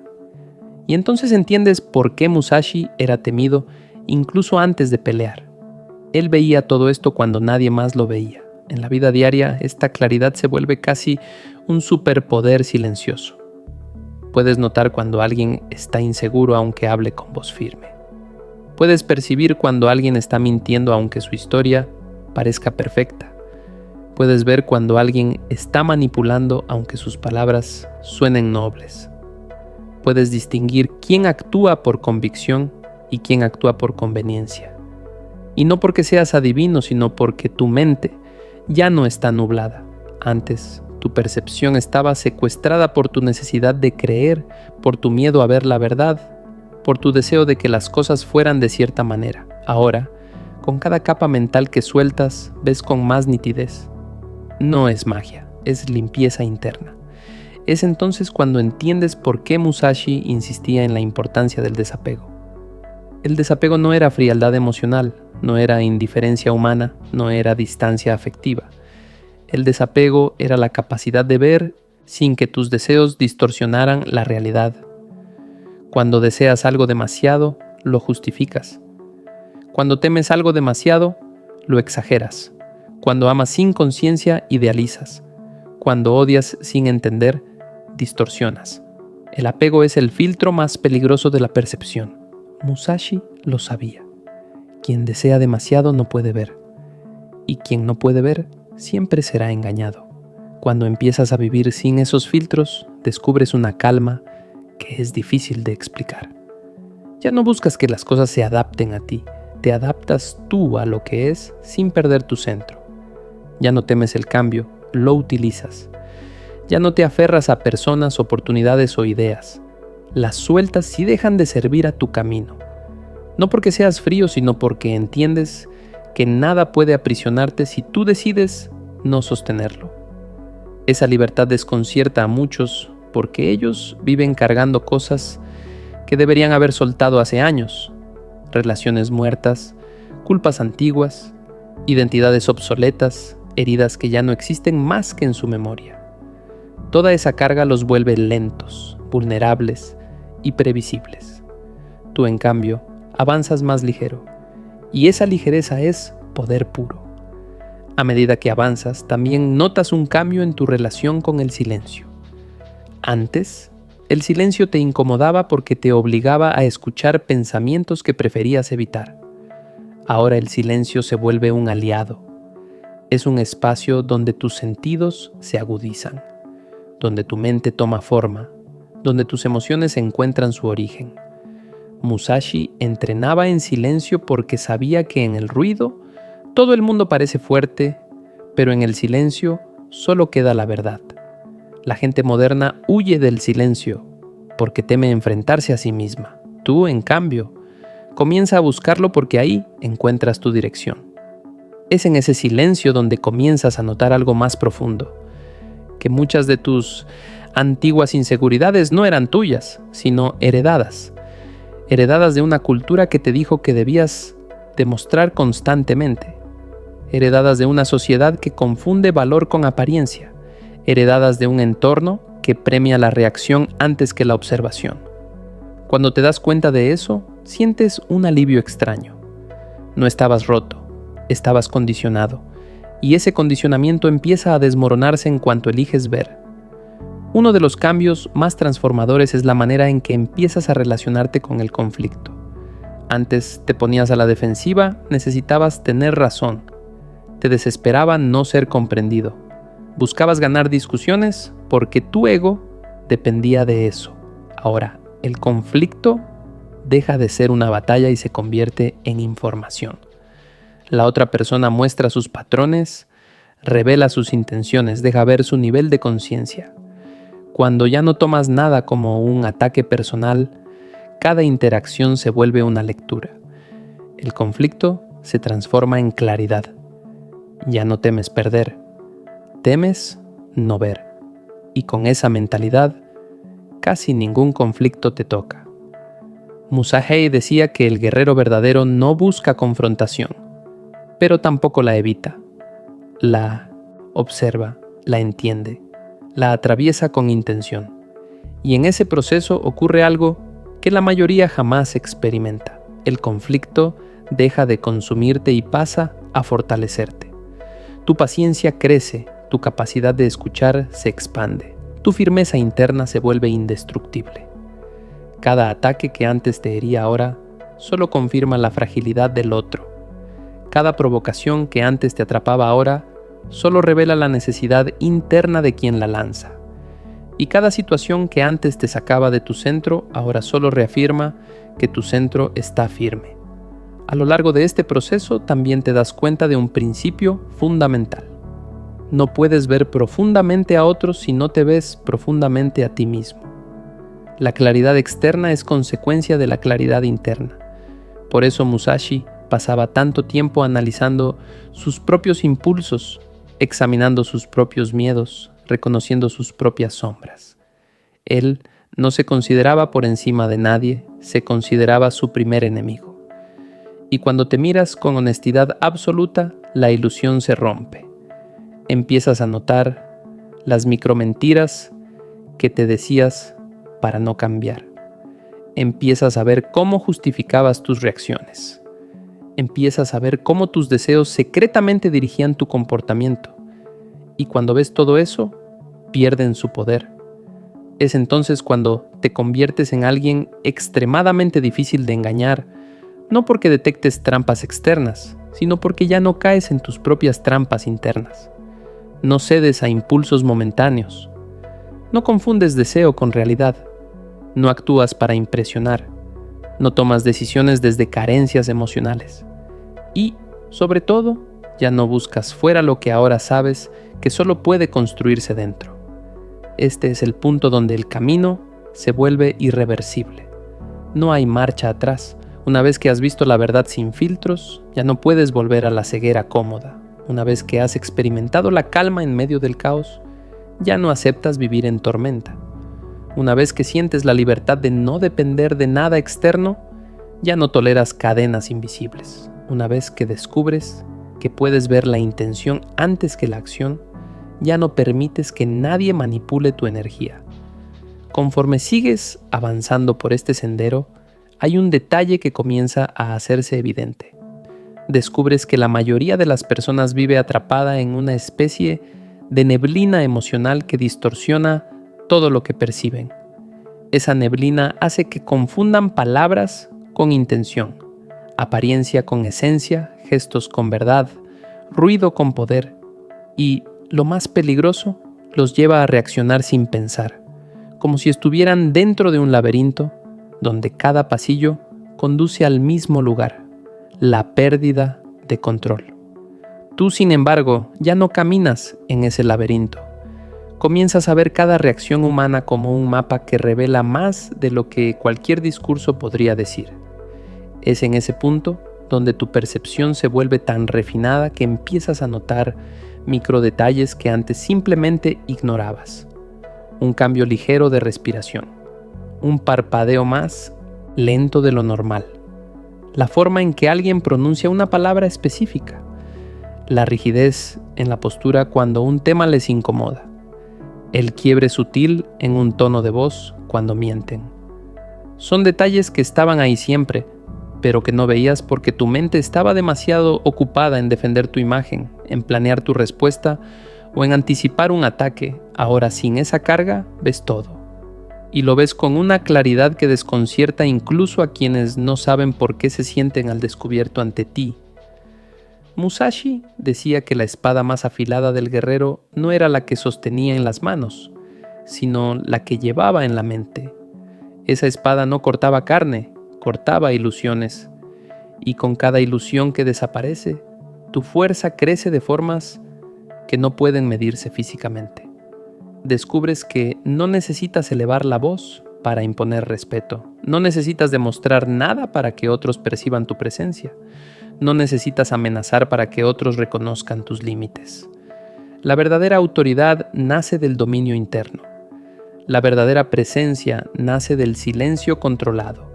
Y entonces entiendes por qué Musashi era temido incluso antes de pelear. Él veía todo esto cuando nadie más lo veía. En la vida diaria, esta claridad se vuelve casi un superpoder silencioso. Puedes notar cuando alguien está inseguro aunque hable con voz firme. Puedes percibir cuando alguien está mintiendo aunque su historia parezca perfecta. Puedes ver cuando alguien está manipulando aunque sus palabras suenen nobles. Puedes distinguir quién actúa por convicción y quién actúa por conveniencia. Y no porque seas adivino, sino porque tu mente ya no está nublada. Antes, tu percepción estaba secuestrada por tu necesidad de creer, por tu miedo a ver la verdad, por tu deseo de que las cosas fueran de cierta manera. Ahora, con cada capa mental que sueltas, ves con más nitidez. No es magia, es limpieza interna. Es entonces cuando entiendes por qué Musashi insistía en la importancia del desapego. El desapego no era frialdad emocional, no era indiferencia humana, no era distancia afectiva. El desapego era la capacidad de ver sin que tus deseos distorsionaran la realidad. Cuando deseas algo demasiado, lo justificas. Cuando temes algo demasiado, lo exageras. Cuando amas sin conciencia, idealizas. Cuando odias sin entender, distorsionas. El apego es el filtro más peligroso de la percepción. Musashi lo sabía. Quien desea demasiado no puede ver. Y quien no puede ver, siempre será engañado. Cuando empiezas a vivir sin esos filtros, descubres una calma que es difícil de explicar. Ya no buscas que las cosas se adapten a ti, te adaptas tú a lo que es sin perder tu centro. Ya no temes el cambio, lo utilizas. Ya no te aferras a personas, oportunidades o ideas. Las sueltas y dejan de servir a tu camino. No porque seas frío, sino porque entiendes que nada puede aprisionarte si tú decides no sostenerlo. Esa libertad desconcierta a muchos porque ellos viven cargando cosas que deberían haber soltado hace años. Relaciones muertas, culpas antiguas, identidades obsoletas, heridas que ya no existen más que en su memoria. Toda esa carga los vuelve lentos, vulnerables y previsibles. Tú, en cambio, avanzas más ligero, y esa ligereza es poder puro. A medida que avanzas, también notas un cambio en tu relación con el silencio. Antes, el silencio te incomodaba porque te obligaba a escuchar pensamientos que preferías evitar. Ahora el silencio se vuelve un aliado. Es un espacio donde tus sentidos se agudizan, donde tu mente toma forma, donde tus emociones encuentran su origen. Musashi entrenaba en silencio porque sabía que en el ruido todo el mundo parece fuerte, pero en el silencio solo queda la verdad. La gente moderna huye del silencio porque teme enfrentarse a sí misma. Tú, en cambio, comienza a buscarlo porque ahí encuentras tu dirección. Es en ese silencio donde comienzas a notar algo más profundo, que muchas de tus antiguas inseguridades no eran tuyas, sino heredadas de una cultura que te dijo que debías demostrar constantemente, heredadas de una sociedad que confunde valor con apariencia, heredadas de un entorno que premia la reacción antes que la observación. Cuando te das cuenta de eso, sientes un alivio extraño. No estabas roto, estabas condicionado, y ese condicionamiento empieza a desmoronarse en cuanto eliges ver. Uno de los cambios más transformadores es la manera en que empiezas a relacionarte con el conflicto. Antes te ponías a la defensiva, necesitabas tener razón. Te desesperaba no ser comprendido. Buscabas ganar discusiones porque tu ego dependía de eso. Ahora, el conflicto deja de ser una batalla y se convierte en información. La otra persona muestra sus patrones, revela sus intenciones, deja ver su nivel de conciencia. Cuando ya no tomas nada como un ataque personal, cada interacción se vuelve una lectura. El conflicto se transforma en claridad. Ya no temes perder, temes no ver. Y con esa mentalidad, casi ningún conflicto te toca. Musashi decía que el guerrero verdadero no busca confrontación, pero tampoco la evita. La observa, la entiende, la atraviesa con intención. Y en ese proceso ocurre algo que la mayoría jamás experimenta. El conflicto deja de consumirte y pasa a fortalecerte. Tu paciencia crece, tu capacidad de escuchar se expande, tu firmeza interna se vuelve indestructible. Cada ataque que antes te hería ahora solo confirma la fragilidad del otro. Cada provocación que antes te atrapaba ahora solo revela la necesidad interna de quien la lanza. Y cada situación que antes te sacaba de tu centro ahora solo reafirma que tu centro está firme. A lo largo de este proceso también te das cuenta de un principio fundamental. No puedes ver profundamente a otros si no te ves profundamente a ti mismo. La claridad externa es consecuencia de la claridad interna. Por eso Musashi pasaba tanto tiempo analizando sus propios impulsos, examinando sus propios miedos, reconociendo sus propias sombras. Él no se consideraba por encima de nadie, se consideraba su primer enemigo. Y cuando te miras con honestidad absoluta, la ilusión se rompe. Empiezas a notar las micromentiras que te decías para no cambiar. Empiezas a ver cómo justificabas tus reacciones. Empiezas a ver cómo tus deseos secretamente dirigían tu comportamiento. Y cuando ves todo eso, pierden su poder. Es entonces cuando te conviertes en alguien extremadamente difícil de engañar, no porque detectes trampas externas, sino porque ya no caes en tus propias trampas internas. No cedes a impulsos momentáneos. No confundes deseo con realidad. No actúas para impresionar. No tomas decisiones desde carencias emocionales. Y, sobre todo, ya no buscas fuera lo que ahora sabes que solo puede construirse dentro. Este es el punto donde el camino se vuelve irreversible. No hay marcha atrás. Una vez que has visto la verdad sin filtros, ya no puedes volver a la ceguera cómoda. Una vez que has experimentado la calma en medio del caos, ya no aceptas vivir en tormenta. Una vez que sientes la libertad de no depender de nada externo, ya no toleras cadenas invisibles. Una vez que descubres que puedes ver la intención antes que la acción, ya no permites que nadie manipule tu energía. Conforme sigues avanzando por este sendero, hay un detalle que comienza a hacerse evidente. Descubres que la mayoría de las personas vive atrapada en una especie de neblina emocional que distorsiona todo lo que perciben. Esa neblina hace que confundan palabras con intención, apariencia con esencia, gestos con verdad, ruido con poder y, lo más peligroso, los lleva a reaccionar sin pensar, como si estuvieran dentro de un laberinto donde cada pasillo conduce al mismo lugar, la pérdida de control. Tú, sin embargo, ya no caminas en ese laberinto. Comienzas a ver cada reacción humana como un mapa que revela más de lo que cualquier discurso podría decir. Es en ese punto donde tu percepción se vuelve tan refinada que empiezas a notar microdetalles que antes simplemente ignorabas. Un cambio ligero de respiración, un parpadeo más lento de lo normal, la forma en que alguien pronuncia una palabra específica, la rigidez en la postura cuando un tema les incomoda, el quiebre sutil en un tono de voz cuando mienten. Son detalles que estaban ahí siempre, pero que no veías porque tu mente estaba demasiado ocupada en defender tu imagen, en planear tu respuesta o en anticipar un ataque. Ahora, sin esa carga, ves todo. Y lo ves con una claridad que desconcierta incluso a quienes no saben por qué se sienten al descubierto ante ti. Musashi decía que la espada más afilada del guerrero no era la que sostenía en las manos, sino la que llevaba en la mente. Esa espada no cortaba carne, cortaba ilusiones, y con cada ilusión que desaparece, tu fuerza crece de formas que no pueden medirse físicamente. Descubres que no necesitas elevar la voz para imponer respeto, no necesitas demostrar nada para que otros perciban tu presencia, no necesitas amenazar para que otros reconozcan tus límites. La verdadera autoridad nace del dominio interno. La verdadera presencia nace del silencio controlado.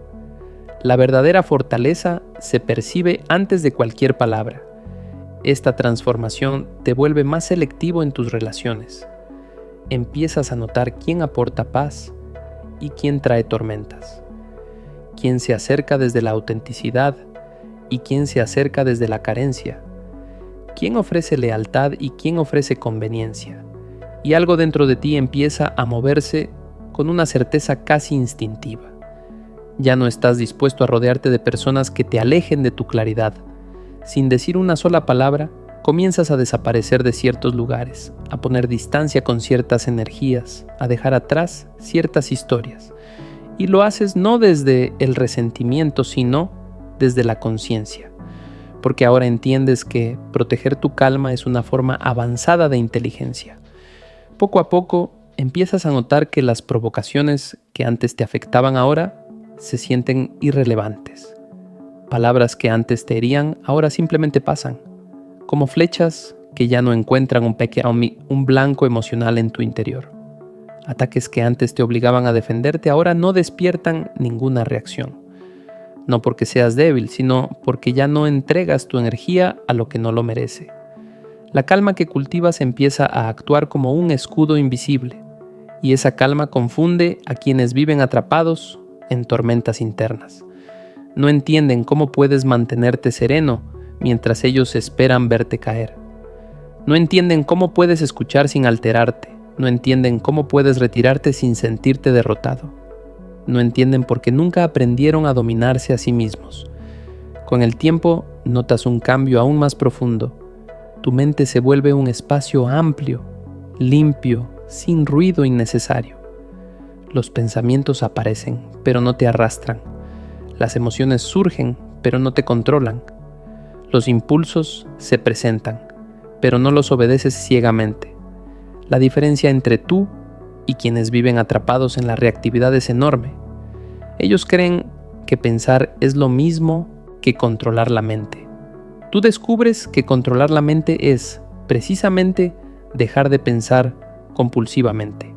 La verdadera fortaleza se percibe antes de cualquier palabra. Esta transformación te vuelve más selectivo en tus relaciones. Empiezas a notar quién aporta paz y quién trae tormentas. Quién se acerca desde la autenticidad y quién se acerca desde la carencia. Quién ofrece lealtad y quién ofrece conveniencia. Y algo dentro de ti empieza a moverse con una certeza casi instintiva. Ya no estás dispuesto a rodearte de personas que te alejen de tu claridad. Sin decir una sola palabra, comienzas a desaparecer de ciertos lugares, a poner distancia con ciertas energías, a dejar atrás ciertas historias. Y lo haces no desde el resentimiento, sino desde la conciencia. Porque ahora entiendes que proteger tu calma es una forma avanzada de inteligencia. Poco a poco empiezas a notar que las provocaciones que antes te afectaban ahora se sienten irrelevantes. Palabras que antes te herían ahora simplemente pasan, como flechas que ya no encuentran un blanco emocional en tu interior. Ataques que antes te obligaban a defenderte ahora no despiertan ninguna reacción. No porque seas débil, sino porque ya no entregas tu energía a lo que no lo merece. La calma que cultivas empieza a actuar como un escudo invisible, y esa calma confunde a quienes viven atrapados en tormentas internas. No entienden cómo puedes mantenerte sereno mientras ellos esperan verte caer. No entienden cómo puedes escuchar sin alterarte. No entienden cómo puedes retirarte sin sentirte derrotado. No entienden porque nunca aprendieron a dominarse a sí mismos. Con el tiempo notas un cambio aún más profundo. Tu mente se vuelve un espacio amplio, limpio, sin ruido innecesario. Los pensamientos aparecen, pero no te arrastran. Las emociones surgen, pero no te controlan. Los impulsos se presentan, pero no los obedeces ciegamente. La diferencia entre tú y quienes viven atrapados en la reactividad es enorme. Ellos creen que pensar es lo mismo que controlar la mente. Tú descubres que controlar la mente es, precisamente, dejar de pensar compulsivamente.